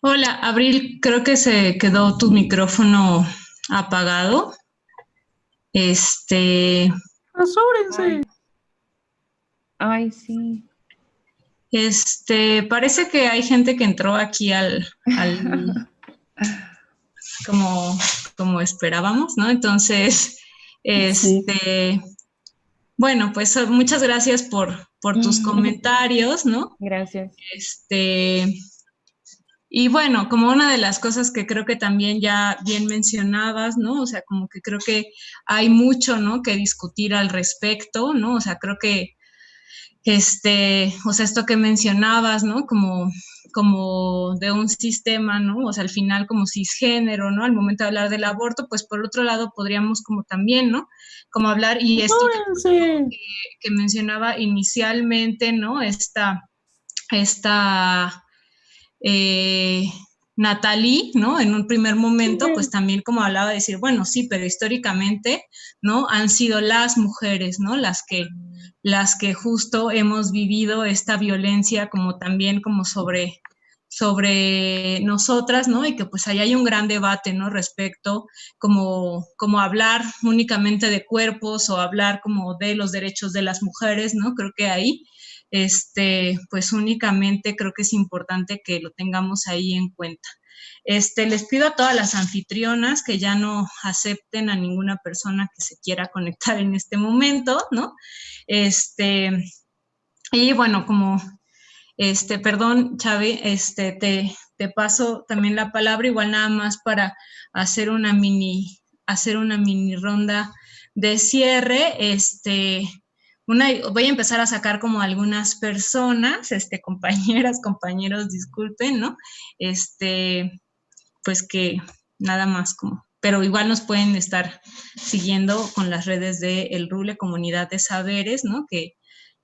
Hola, Abril, creo que se quedó tu micrófono apagado. Asúrense. Ay, sí. Parece que hay gente que entró aquí como esperábamos, ¿no? Entonces, Sí. bueno, pues muchas gracias por tus comentarios, ¿no? Gracias. Y bueno, como una de las cosas que creo que también ya bien mencionabas, ¿no? O sea, como que creo que hay mucho, ¿no?, que discutir al respecto, ¿no? O sea, creo que, o sea, esto que mencionabas, ¿no? Como de un sistema, ¿no? O sea, al final como cisgénero, ¿no? Al momento de hablar del aborto, pues por otro lado podríamos como también, ¿no? Como hablar, y esto que mencionaba inicialmente, ¿no? Esta Natalie, ¿no? En un primer momento, pues también como hablaba de decir, bueno, sí, pero históricamente, ¿no? Han sido las mujeres, ¿no? Las que justo hemos vivido esta violencia como también como sobre nosotras, ¿no? Y que pues ahí hay un gran debate, ¿no? Respecto como hablar únicamente de cuerpos o hablar como de los derechos de las mujeres, ¿no? Creo que ahí pues únicamente creo que es importante que lo tengamos ahí en cuenta. Les pido a todas las anfitrionas que ya no acepten a ninguna persona que se quiera conectar en este momento, ¿no? Y bueno, como, perdón, Chave, te paso también la palabra, igual nada más para hacer una mini ronda de cierre, voy a empezar a sacar como algunas personas, compañeras, compañeros, disculpen, ¿no? Pues que nada más como, pero igual nos pueden estar siguiendo con las redes de El Rule, Comunidad de Saberes, ¿no? Que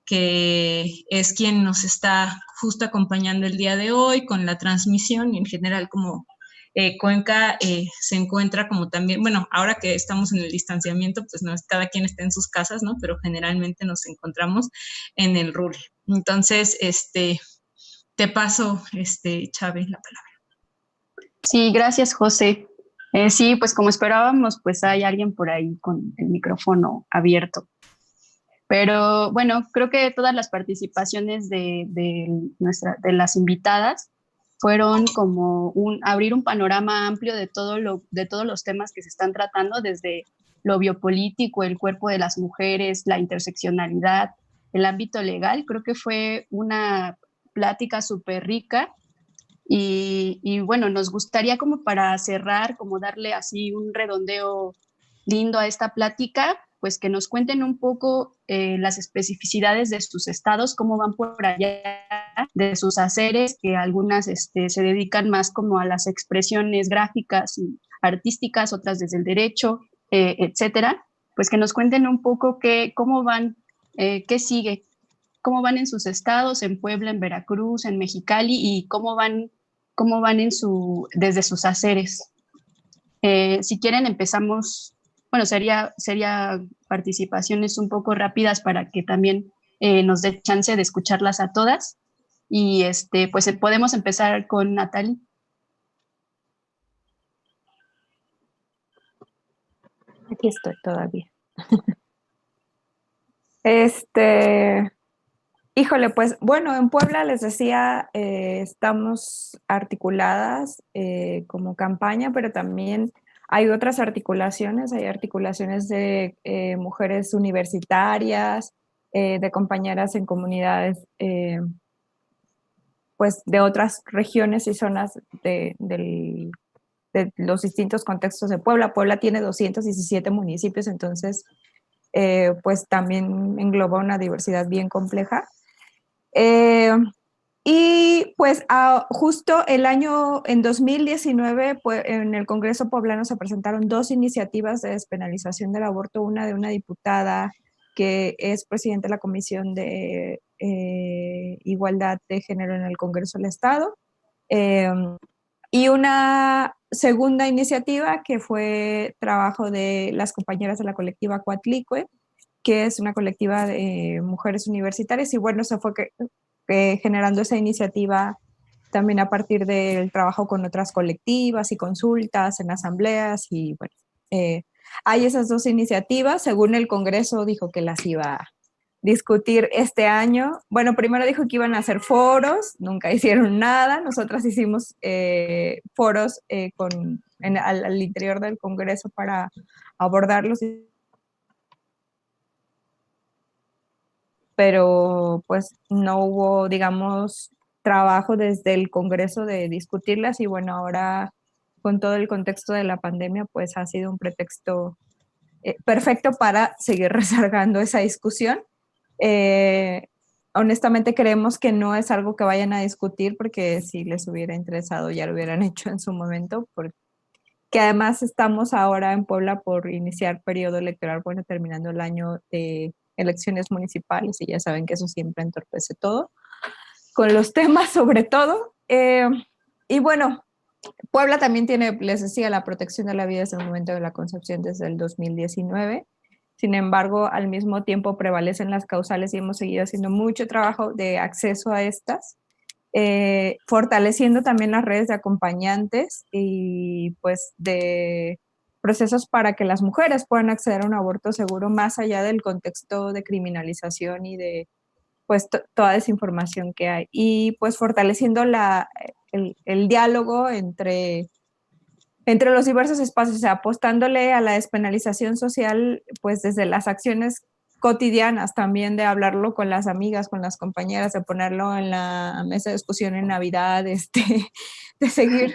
es quien nos está justo acompañando el día de hoy con la transmisión y en general como Cuenca se encuentra como también, bueno, ahora que estamos en el distanciamiento, pues no es cada quien está en sus casas, ¿no? Pero generalmente nos encontramos en el RUL. Entonces, te paso, Chávez, la palabra. Sí, gracias, José. Sí, pues como esperábamos, pues hay alguien por ahí con el micrófono abierto. Pero bueno, creo que todas las participaciones de las invitadas fueron como abrir un panorama amplio de todos los temas que se están tratando, desde lo biopolítico, el cuerpo de las mujeres, la interseccionalidad, el ámbito legal. Creo que fue una plática súper rica y bueno, nos gustaría como para cerrar, como darle así un redondeo lindo a esta plática, pues que nos cuenten un poco las especificidades de sus estados, cómo van por allá, de sus haceres, que algunas se dedican más como a las expresiones gráficas y artísticas, otras desde el derecho, etcétera. Pues que nos cuenten un poco cómo van, qué sigue, cómo van en sus estados, en Puebla, en Veracruz, en Mexicali, y cómo van desde sus haceres. Si quieren empezamos, bueno, sería participaciones un poco rápidas para que también nos dé chance de escucharlas a todas. Y pues podemos empezar con Natalie. Aquí estoy todavía. Híjole, pues bueno, en Puebla les decía, estamos articuladas como campaña, pero también hay otras articulaciones, hay articulaciones de mujeres universitarias, de compañeras en comunidades, pues de otras regiones y zonas de los distintos contextos de Puebla. Puebla tiene 217 municipios, entonces pues también engloba una diversidad bien compleja. Y pues justo en 2019, pues, en el Congreso Poblano se presentaron dos iniciativas de despenalización del aborto, una de una diputada que es presidenta de la Comisión de Igualdad de Género en el Congreso del Estado, y una segunda iniciativa que fue trabajo de las compañeras de la colectiva Coatlicue, que es una colectiva de mujeres universitarias, y bueno, se fue generando esa iniciativa también a partir del trabajo con otras colectivas y consultas en asambleas, y bueno, hay esas dos iniciativas. Según el Congreso dijo que las iba a discutir este año. Bueno, primero dijo que iban a hacer foros, nunca hicieron nada. Nosotras hicimos foros al interior del Congreso para abordarlos, pero pues no hubo, digamos, trabajo desde el Congreso de discutirlas y bueno, ahora con todo el contexto de la pandemia, pues ha sido un pretexto perfecto para seguir rezagando esa discusión. Honestamente creemos que no es algo que vayan a discutir porque si les hubiera interesado ya lo hubieran hecho en su momento, porque además estamos ahora en Puebla por iniciar periodo electoral, bueno, terminando el año de elecciones municipales y ya saben que eso siempre entorpece todo, con los temas sobre todo. Y bueno, Puebla también tiene, les decía, la protección de la vida desde el momento de la concepción desde el 2019. Sin embargo, al mismo tiempo prevalecen las causales y hemos seguido haciendo mucho trabajo de acceso a estas, fortaleciendo también las redes de acompañantes y pues de procesos para que las mujeres puedan acceder a un aborto seguro más allá del contexto de criminalización y de pues toda esa información que hay. Y pues fortaleciendo el diálogo entre los diversos espacios, o sea, apostándole a la despenalización social, pues desde las acciones cotidianas también, de hablarlo con las amigas, con las compañeras, de ponerlo en la mesa de discusión en Navidad, de seguir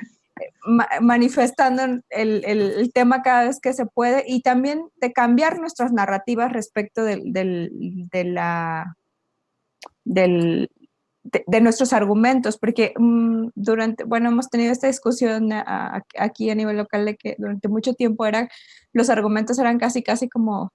manifestando el tema cada vez que se puede y también de cambiar nuestras narrativas respecto de nuestros argumentos, porque hemos tenido esta discusión aquí a nivel local de que durante mucho tiempo los argumentos eran casi como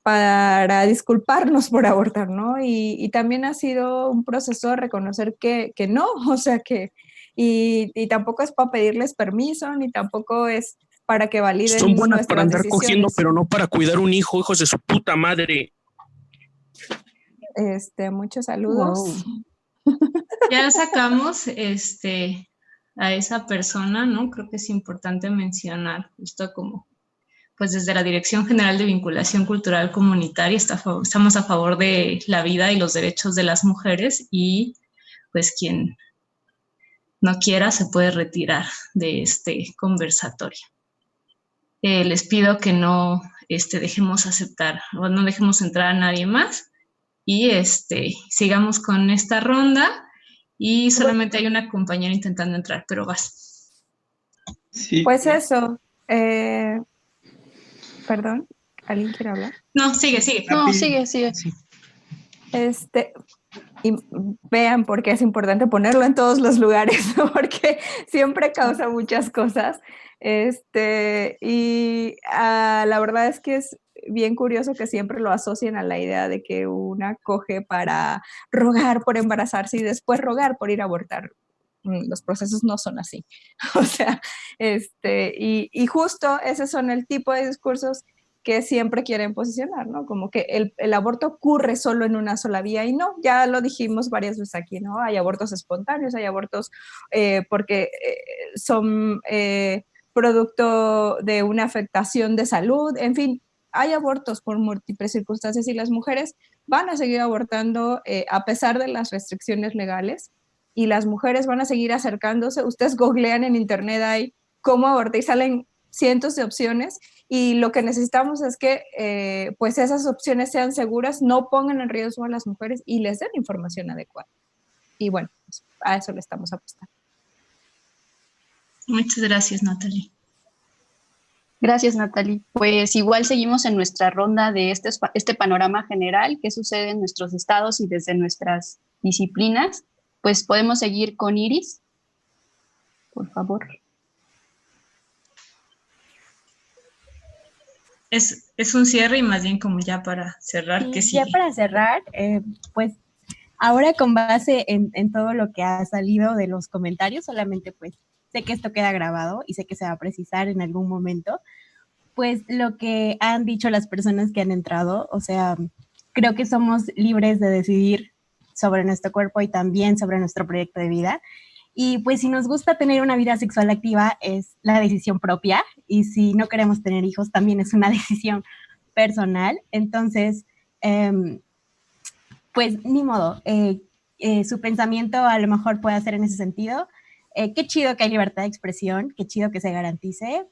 para disculparnos por abortar, ¿no? Y también ha sido un proceso de reconocer que no, o sea que, y tampoco es para pedirles permiso, ni tampoco es para que validen. Son buenas para andar cogiendo, pero no para cuidar un hijo, hijos de su puta madre. Muchos saludos. Wow. Ya sacamos a esa persona, ¿no? Creo que es importante mencionar justo como, pues desde la Dirección General de Vinculación Cultural Comunitaria estamos a favor de la vida y los derechos de las mujeres y pues quien no quiera se puede retirar de este conversatorio. Les pido que no dejemos aceptar o no dejemos entrar a nadie más. Y sigamos con esta ronda y solamente hay una compañera intentando entrar, pero vas. Sí. Pues eso. Perdón, ¿alguien quiere hablar? No, sigue. No, sigue. Sí. Y vean por qué es importante ponerlo en todos los lugares, ¿no? Porque siempre causa muchas cosas. Y la verdad es que es bien curioso que siempre lo asocien a la idea de que una coge para rogar por embarazarse y después rogar por ir a abortar. Los procesos no son así. O sea, y justo esos son el tipo de discursos que siempre quieren posicionar, ¿no? Como que el aborto ocurre solo en una sola vía y no, ya lo dijimos varias veces aquí, ¿no? Hay abortos espontáneos, hay abortos porque son producto de una afectación de salud, en fin, hay abortos por múltiples circunstancias y las mujeres van a seguir abortando a pesar de las restricciones legales y las mujeres van a seguir acercándose. Ustedes googlean en internet, hay cómo abortar y salen cientos de opciones y lo que necesitamos es que pues esas opciones sean seguras, no pongan en riesgo a las mujeres y les den información adecuada. Y bueno, pues a eso le estamos apostando. Muchas gracias, Natalie. Gracias, Natalie. Pues igual seguimos en nuestra ronda de este panorama general, qué sucede en nuestros estados y desde nuestras disciplinas. Pues podemos seguir con Iris, por favor. Es un cierre y más bien como ya para cerrar, ¿qué sigue? Ya para cerrar, pues ahora con base en todo lo que ha salido de los comentarios, solamente pues sé que esto queda grabado y sé que se va a precisar en algún momento, pues lo que han dicho las personas que han entrado, o sea, creo que somos libres de decidir sobre nuestro cuerpo y también sobre nuestro proyecto de vida. Y pues si nos gusta tener una vida sexual activa es la decisión propia y si no queremos tener hijos también es una decisión personal. Entonces, pues ni modo, su pensamiento a lo mejor puede ser en ese sentido. Qué chido que hay libertad de expresión, qué chido que se garantice,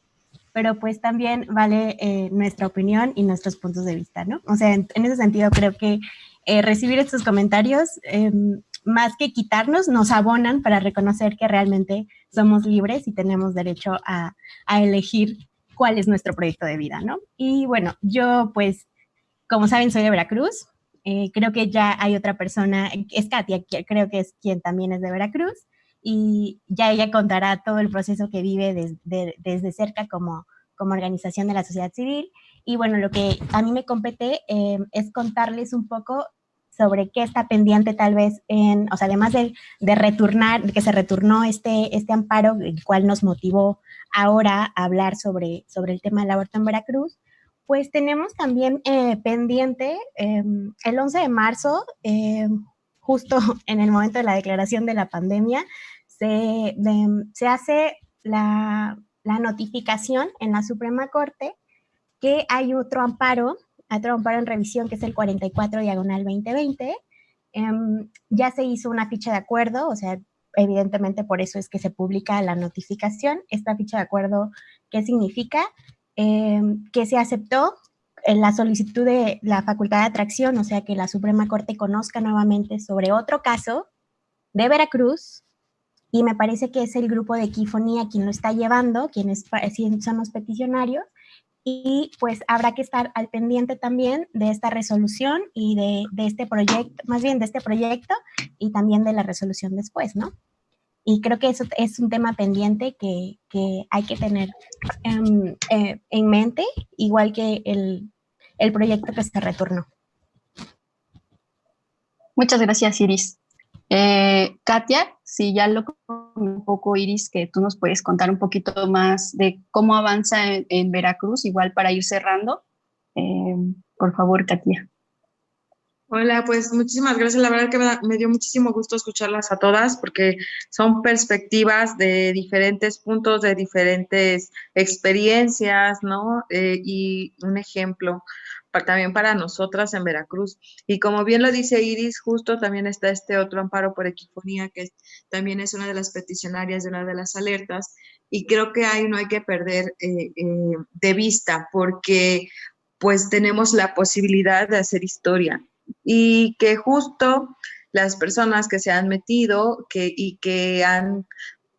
pero pues también vale nuestra opinión y nuestros puntos de vista, ¿no? O sea, en ese sentido creo que recibir estos comentarios más que quitarnos, nos abonan para reconocer que realmente somos libres y tenemos derecho a elegir cuál es nuestro proyecto de vida, ¿no? Y bueno, yo pues, como saben, soy de Veracruz. Creo que ya hay otra persona, es Katia, que creo que es quien también es de Veracruz, y ya ella contará todo el proceso que vive desde cerca como organización de la sociedad civil. Y bueno, lo que a mí me compete es contarles un poco sobre qué está pendiente tal vez o sea, además de retornar, de que se retornó este amparo, el cual nos motivó ahora a hablar sobre el tema del aborto en Veracruz, pues tenemos también pendiente el 11 de marzo, justo en el momento de la declaración de la pandemia, se hace la notificación en la Suprema Corte que hay otro amparo en revisión, que es el 44/2020. Ya se hizo una ficha de acuerdo, o sea, evidentemente por eso es que se publica la notificación. Esta ficha de acuerdo, ¿qué significa? Que se aceptó en la solicitud de la facultad de atracción, o sea, que la Suprema Corte conozca nuevamente sobre otro caso de Veracruz, y me parece que es el grupo de Equifonía quien lo está llevando, quienes son los peticionarios, y pues habrá que estar al pendiente también de esta resolución y de este proyecto, más bien de este proyecto y también de la resolución después, ¿no? Y creo que eso es un tema pendiente que hay que tener en mente, igual que el proyecto que se retornó. Muchas gracias, Iris. Katia, si ya lo un poco, Iris, que tú nos puedes contar un poquito más de cómo avanza en Veracruz, igual para ir cerrando. Por favor, Katia. Hola, pues muchísimas gracias. La verdad que me dio muchísimo gusto escucharlas a todas porque son perspectivas de diferentes puntos, de diferentes experiencias, ¿no? Y un ejemplo también para nosotras en Veracruz. Y como bien lo dice Iris, justo también está este otro amparo por equifonía, que también es una de las peticionarias de una de las alertas. Y creo que ahí no hay que perder de vista porque pues tenemos la posibilidad de hacer historia. Y que justo las personas que se han metido y que han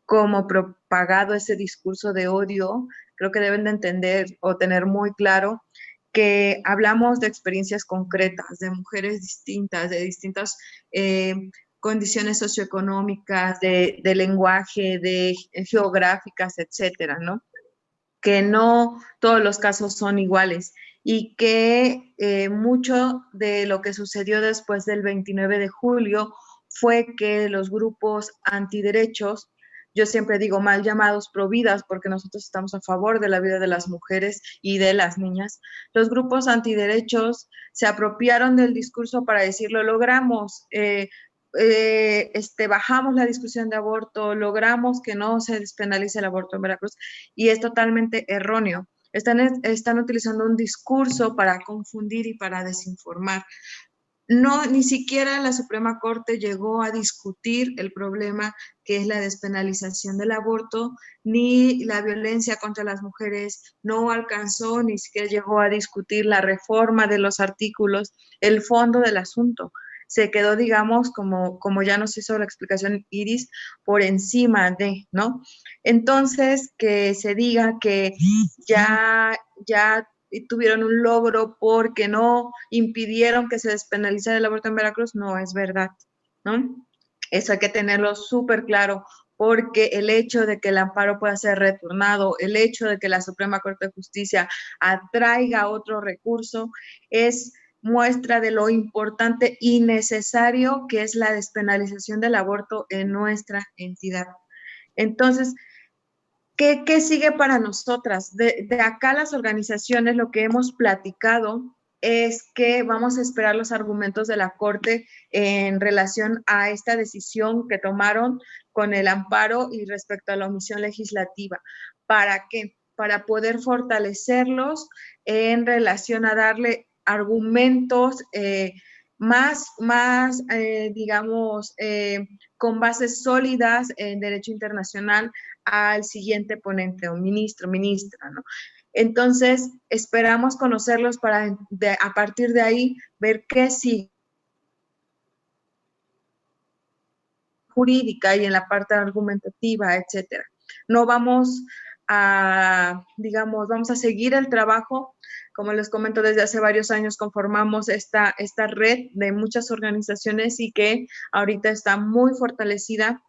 como propagado ese discurso de odio, creo que deben de entender o tener muy claro que hablamos de experiencias concretas, de mujeres distintas, de distintas condiciones socioeconómicas, de lenguaje, de geográficas, etcétera, ¿no? Que no todos los casos son iguales y que mucho de lo que sucedió después del 29 de julio fue que los grupos antiderechos, yo siempre digo mal llamados providas porque nosotros estamos a favor de la vida de las mujeres y de las niñas, los grupos antiderechos se apropiaron del discurso para decir lo logramos, bajamos la discusión de aborto, logramos que no se despenalice el aborto en Veracruz, y es totalmente erróneo. Están utilizando un discurso para confundir y para desinformar. No, ni siquiera la Suprema Corte llegó a discutir el problema que es la despenalización del aborto, ni la violencia contra las mujeres, no alcanzó, ni siquiera llegó a discutir la reforma de los artículos, el fondo del asunto. Se quedó, digamos, como ya nos hizo la explicación Iris, por encima de, ¿no? Entonces, que se diga que ya tuvieron un logro porque no impidieron que se despenalizara el aborto en Veracruz, no es verdad, ¿no? Eso hay que tenerlo súper claro, porque el hecho de que el amparo pueda ser retornado, el hecho de que la Suprema Corte de Justicia atraiga otro recurso, es muestra de lo importante y necesario que es la despenalización del aborto en nuestra entidad. Entonces, ¿qué sigue para nosotras? De acá las organizaciones lo que hemos platicado es que vamos a esperar los argumentos de la Corte en relación a esta decisión que tomaron con el amparo y respecto a la omisión legislativa. ¿Para qué? Para poder fortalecerlos en relación a darle argumentos digamos, con bases sólidas en derecho internacional al siguiente ponente o ministro, ministra, ¿no? Entonces, esperamos conocerlos para a partir de ahí ver qué sigue. jurídica y en la parte argumentativa, etcétera. No vamos a, digamos, vamos a seguir el trabajo. Como les comento, desde hace varios años conformamos esta red de muchas organizaciones y que ahorita está muy fortalecida.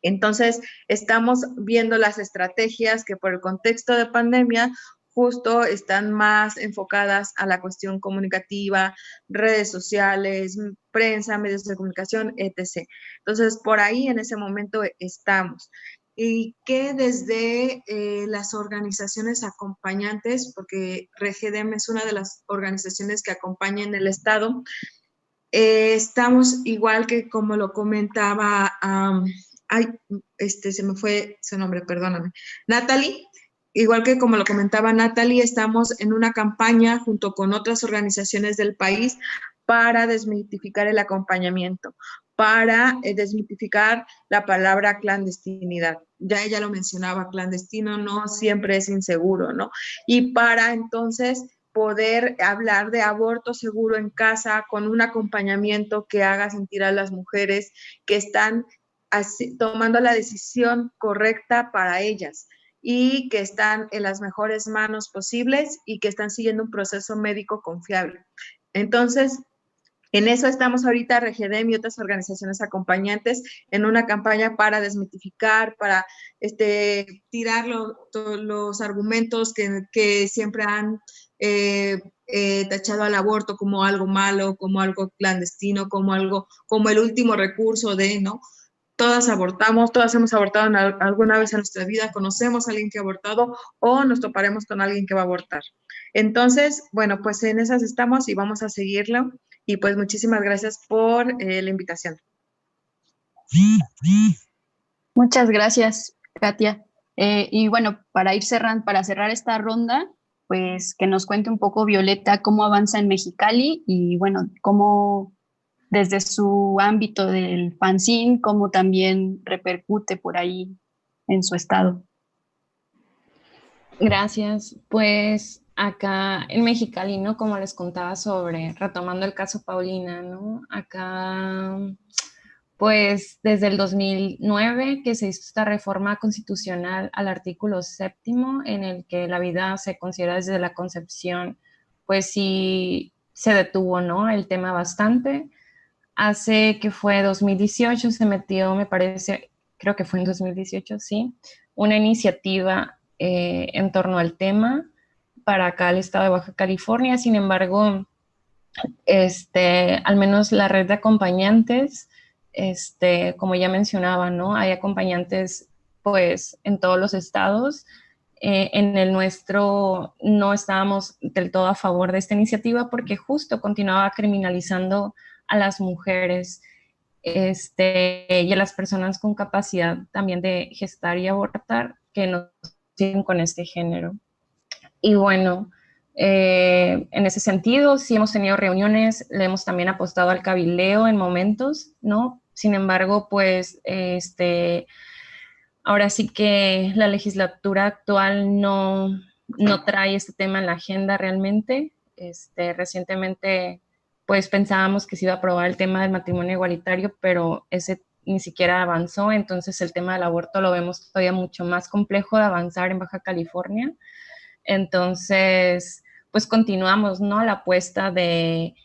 Entonces, estamos viendo las estrategias que por el contexto de pandemia justo están más enfocadas a la cuestión comunicativa, redes sociales, prensa, medios de comunicación, etc. Entonces, por ahí en ese momento estamos. Y que desde las organizaciones acompañantes, porque REGEDEM es una de las organizaciones que acompaña en el Estado, estamos igual que como lo comentaba, se me fue su nombre, perdóname, Natalie. Igual que como lo comentaba Natalie, estamos en una campaña junto con otras organizaciones del país para desmitificar el acompañamiento, para desmitificar la palabra clandestinidad. Ya ella lo mencionaba, clandestino no siempre es inseguro, ¿no? Y para entonces poder hablar de aborto seguro en casa con un acompañamiento que haga sentir a las mujeres que están tomando la decisión correcta para ellas y que están en las mejores manos posibles y que están siguiendo un proceso médico confiable. Entonces, en eso estamos ahorita, REGEDEM y otras organizaciones acompañantes, en una campaña para desmitificar, para tirar los argumentos que siempre han tachado al aborto como algo malo, como algo clandestino, como el último recurso ¿no? Todas abortamos, todas hemos abortado alguna vez en nuestra vida, conocemos a alguien que ha abortado o nos toparemos con alguien que va a abortar. Entonces, bueno, pues en esas estamos y vamos a seguirlo. Y pues muchísimas gracias por la invitación. Muchas gracias, Katia. Y bueno, para cerrar esta ronda, pues que nos cuente un poco Violeta cómo avanza en Mexicali y bueno, cómo desde su ámbito del fanzine, cómo también repercute por ahí en su estado. Gracias. Pues acá en Mexicali, ¿no? Como les contaba retomando el caso Paulina, ¿no? Acá, pues desde el 2009 que se hizo esta reforma constitucional al artículo 7º, en el que la vida se considera desde la concepción, pues sí se detuvo, ¿no? El tema bastante. Hace que fue 2018, se metió, me parece, creo que fue en 2018, sí, una iniciativa en torno al tema para acá el estado de Baja California. Sin embargo, al menos la red de acompañantes, como ya mencionaba, ¿no? Hay acompañantes pues en todos los estados. En el nuestro no estábamos del todo a favor de esta iniciativa porque justo continuaba criminalizando a las mujeres y a las personas con capacidad también de gestar y abortar que no siguen con este género. Y bueno, en ese sentido sí hemos tenido reuniones, le hemos también apostado al cabildeo en momentos, ¿no? Sin embargo, pues ahora sí que la legislatura actual no trae este tema en la agenda realmente. Recientemente pues pensábamos que se iba a aprobar el tema del matrimonio igualitario, pero ese ni siquiera avanzó. Entonces el tema del aborto lo vemos todavía mucho más complejo de avanzar en Baja California. Entonces, pues continuamos, ¿no? La apuesta de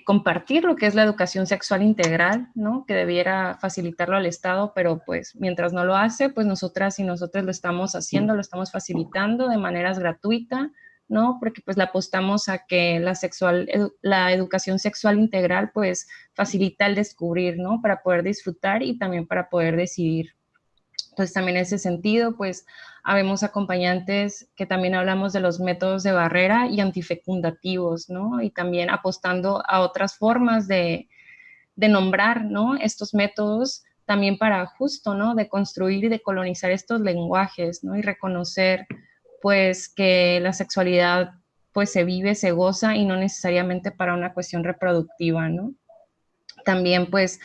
compartir lo que es la educación sexual integral, ¿no? Que debiera facilitarlo al Estado, pero pues mientras no lo hace, pues nosotras y nosotros lo estamos haciendo, lo estamos facilitando de maneras gratuitas, ¿no? Porque pues le apostamos a que la educación sexual integral pues facilita el descubrir, ¿no? Para poder disfrutar y también para poder decidir. Entonces también en ese sentido pues habemos acompañantes que también hablamos de los métodos de barrera y antifecundativos, ¿no? Y también apostando a otras formas de nombrar, ¿no? Estos métodos también para justo, ¿no? De construir y de colonizar estos lenguajes, ¿no? Y reconocer pues que la sexualidad pues se vive, se goza y no necesariamente para una cuestión reproductiva, ¿no? También pues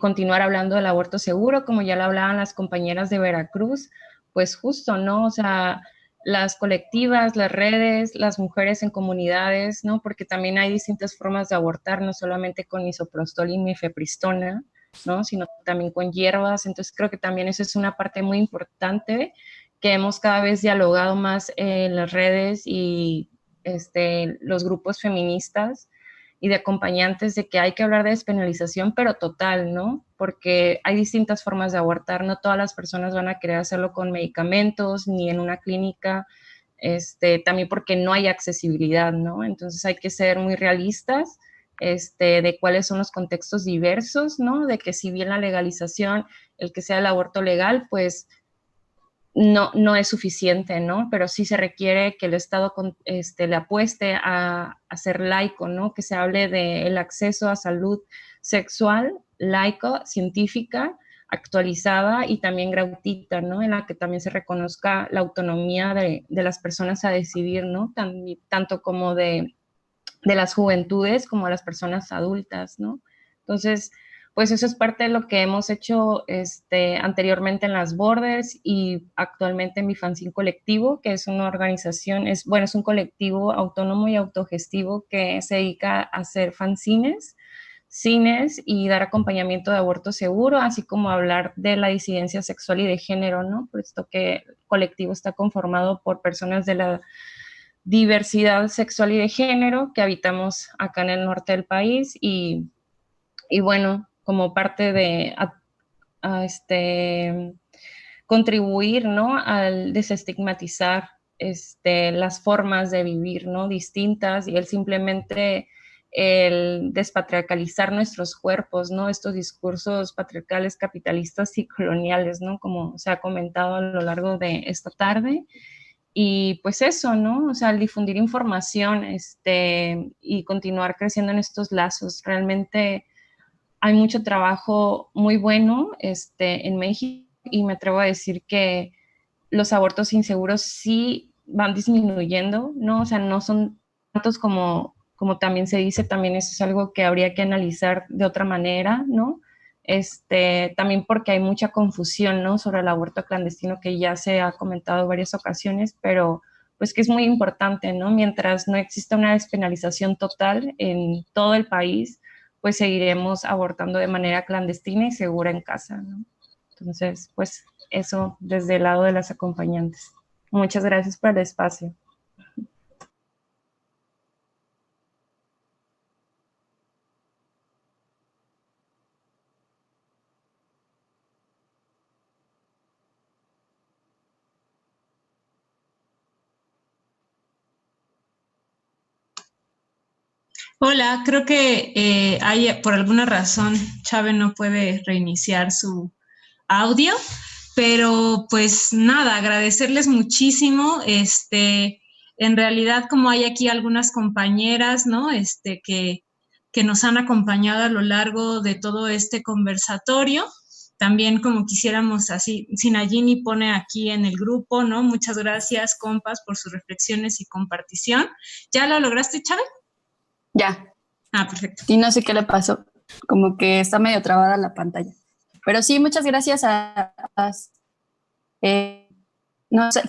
continuar hablando del aborto seguro, como ya lo hablaban las compañeras de Veracruz, pues justo, ¿no? O sea, las colectivas, las redes, las mujeres en comunidades, ¿no? Porque también hay distintas formas de abortar, no solamente con misoprostol y mifepristona, ¿no? Sino también con hierbas. Entonces creo que también eso es una parte muy importante que hemos cada vez dialogado más en las redes y los grupos feministas y de acompañantes, de que hay que hablar de despenalización, pero total, ¿no? Porque hay distintas formas de abortar, no todas las personas van a querer hacerlo con medicamentos ni en una clínica, también porque no hay accesibilidad, ¿no? Entonces hay que ser muy realistas de cuáles son los contextos diversos, ¿no? De que si bien la legalización, el que sea el aborto legal, pues no es suficiente, ¿no? Pero sí se requiere que el Estado le apueste a ser laico, ¿no? Que se hable del acceso a salud sexual, laico, científica, actualizada y también gratuita, ¿no? En la que también se reconozca la autonomía de las personas a decidir, ¿no? Tanto como de las juventudes como de las personas adultas, ¿no? Entonces, pues eso es parte de lo que hemos hecho anteriormente en las Borders y actualmente en mi fanzine colectivo, que es una organización, es un colectivo autónomo y autogestivo que se dedica a hacer fanzines, cines y dar acompañamiento de aborto seguro, así como hablar de la disidencia sexual y de género, ¿no? Puesto que el colectivo está conformado por personas de la diversidad sexual y de género que habitamos acá en el norte del país y bueno, como parte de contribuir, ¿no? Al desestigmatizar las formas de vivir, ¿no? Distintas y el despatriarcalizar nuestros cuerpos, ¿no? Estos discursos patriarcales, capitalistas y coloniales, ¿no? Como se ha comentado a lo largo de esta tarde. Y pues eso, ¿no? O sea, el difundir información y continuar creciendo en estos lazos. Realmente hay mucho trabajo muy bueno en México y me atrevo a decir que los abortos inseguros sí van disminuyendo, ¿no? O sea, no son tantos como también se dice, también eso es algo que habría que analizar de otra manera, ¿no? También porque hay mucha confusión, ¿no? Sobre el aborto clandestino que ya se ha comentado en varias ocasiones, pero pues que es muy importante, ¿no? Mientras no exista una despenalización total en todo el país, pues seguiremos abortando de manera clandestina y segura en casa, ¿no? Entonces, pues eso desde el lado de las acompañantes. Muchas gracias por el espacio. Hola, creo que por alguna razón Chávez no puede reiniciar su audio, pero pues nada, agradecerles muchísimo. En realidad, como hay aquí algunas compañeras, ¿no? Que nos han acompañado a lo largo de todo este conversatorio. También como quisiéramos así, Sinayini pone aquí en el grupo, ¿no? Muchas gracias, compas, por sus reflexiones y compartición. ¿Ya lo lograste, Chávez? Ya. Ah, perfecto. Y no sé qué le pasó, como que está medio trabada la pantalla. Pero sí, muchas gracias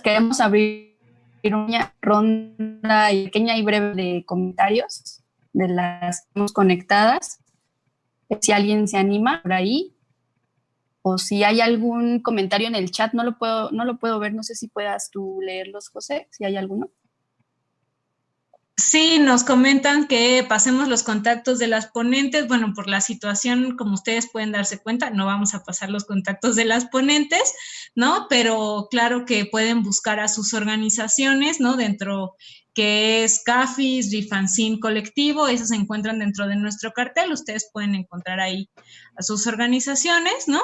queremos abrir una ronda pequeña y breve de comentarios de las que estamos conectadas. Si alguien se anima por ahí, o si hay algún comentario en el chat, no lo puedo ver, no sé si puedas tú leerlos, José, si hay alguno. Sí, nos comentan que pasemos los contactos de las ponentes. Bueno, por la situación, como ustedes pueden darse cuenta, no vamos a pasar los contactos de las ponentes, ¿no? Pero claro que pueden buscar a sus organizaciones, ¿no? Dentro que es CAFIS, Rifanzine Colectivo, esos se encuentran dentro de nuestro cartel. Ustedes pueden encontrar ahí a sus organizaciones, ¿no?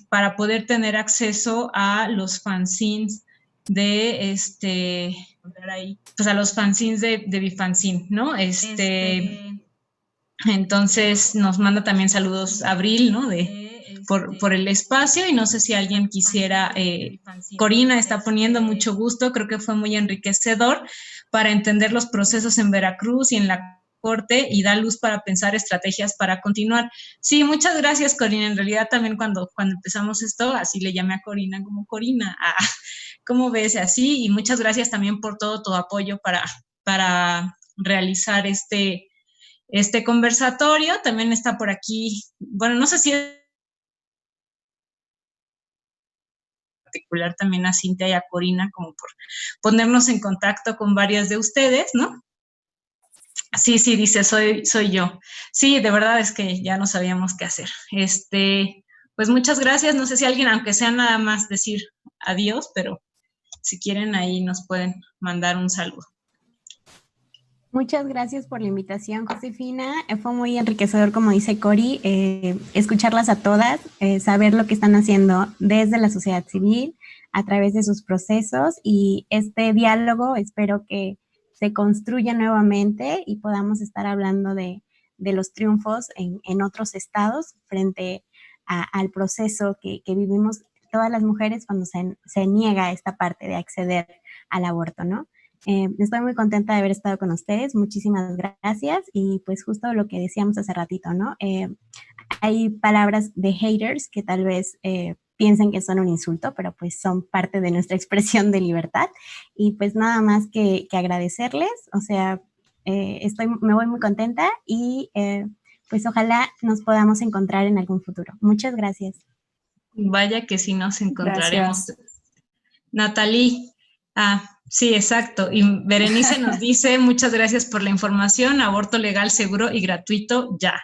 Para poder tener acceso a los fanzines de pues a los fanzines de Bifanzine, ¿no? Entonces nos manda también saludos Abril, ¿no? Por el espacio, y no sé si alguien quisiera, Corina está poniendo mucho gusto, creo que fue muy enriquecedor para entender los procesos en Veracruz y en la Corte y da luz para pensar estrategias para continuar. Sí, muchas gracias, Corina. En realidad también cuando empezamos esto, así le llamé a Corina como Corina. ¿Cómo ves? Así, y muchas gracias también por todo tu apoyo para realizar este este conversatorio. También está por aquí, bueno, no sé si es particular también a Cintia y a Corina, como por ponernos en contacto con varias de ustedes, ¿no? Sí, dice, soy yo. Sí, de verdad es que ya no sabíamos qué hacer. Pues muchas gracias. No sé si alguien, aunque sea nada más decir adiós, pero si quieren ahí nos pueden mandar un saludo. Muchas gracias por la invitación, Josefina. Fue muy enriquecedor, como dice Cori, escucharlas a todas, saber lo que están haciendo desde la sociedad civil, a través de sus procesos, y este diálogo espero que se construya nuevamente y podamos estar hablando de los triunfos en otros estados frente al proceso que vivimos todas las mujeres cuando se niega esta parte de acceder al aborto, ¿no? Estoy muy contenta de haber estado con ustedes, muchísimas gracias, y pues justo lo que decíamos hace ratito, ¿no? Hay palabras de haters que tal vez piensen que son un insulto, pero pues son parte de nuestra expresión de libertad, y pues nada más que agradecerles, o sea, me voy muy contenta y pues ojalá nos podamos encontrar en algún futuro. Muchas gracias. Vaya que sí nos encontraremos. Gracias. Natalie. Sí, exacto. Y Berenice nos dice, muchas gracias por la información, aborto legal, seguro y gratuito ya.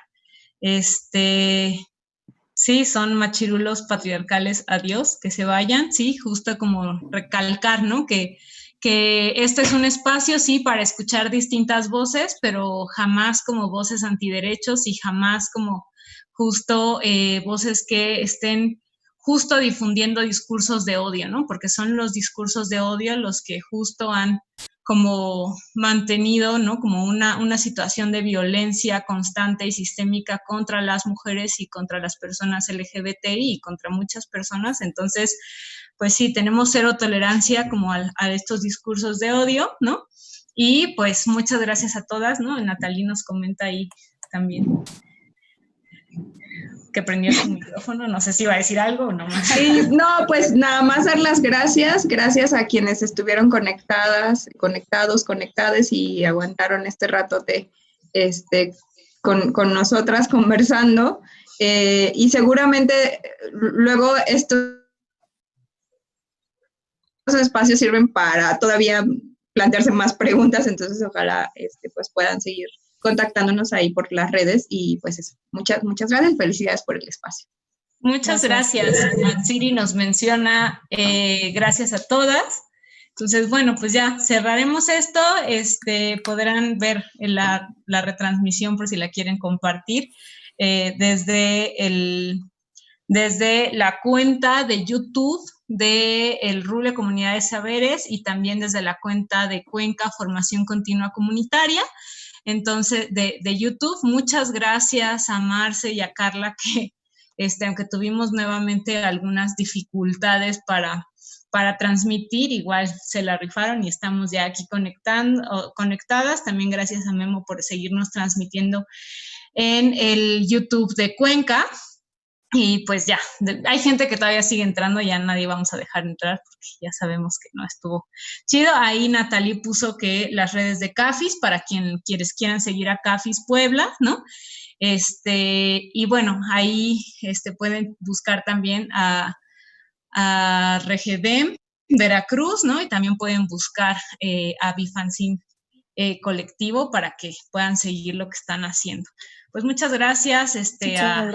Sí, son machirulos patriarcales, adiós, que se vayan, sí, justo como recalcar, ¿no? Que este es un espacio, sí, para escuchar distintas voces, pero jamás como voces antiderechos y jamás como justo voces que estén justo difundiendo discursos de odio, ¿no? Porque son los discursos de odio los que justo han como mantenido, ¿no? Como una situación de violencia constante y sistémica contra las mujeres y contra las personas LGBTI y contra muchas personas. Entonces, pues sí, tenemos cero tolerancia como a estos discursos de odio, ¿no? Y pues muchas gracias a todas, ¿no? Natalie nos comenta ahí también que prendió su micrófono, no sé si iba a decir algo o no más. Sí, no, pues nada más dar las gracias a quienes estuvieron conectadas y aguantaron este rato con nosotras conversando, y seguramente luego estos espacios sirven para todavía plantearse más preguntas, entonces ojalá pues puedan seguir contactándonos ahí por las redes, y pues eso, muchas gracias, felicidades por el espacio. Muchas gracias. Siri nos menciona, gracias a todas. Entonces, bueno, pues ya cerraremos esto. Podrán ver la retransmisión por si la quieren compartir desde la cuenta de YouTube de el Rule Comunidad de Saberes y también desde la cuenta de Cuenca Formación Continua Comunitaria. Entonces, de YouTube. Muchas gracias a Marce y a Carla que, aunque tuvimos nuevamente algunas dificultades para transmitir, igual se la rifaron y estamos ya aquí conectadas. También gracias a Memo por seguirnos transmitiendo en el YouTube de Cuenca. Y pues ya, hay gente que todavía sigue entrando, ya nadie vamos a dejar entrar porque ya sabemos que no estuvo chido. Ahí Natalie puso que las redes de CAFIS, para quienes quieran seguir a CAFIS Puebla, ¿no? Y bueno, ahí pueden buscar también a Regedem Veracruz, ¿no? Y también pueden buscar a Bifancin Colectivo para que puedan seguir lo que están haciendo. Pues muchas gracias a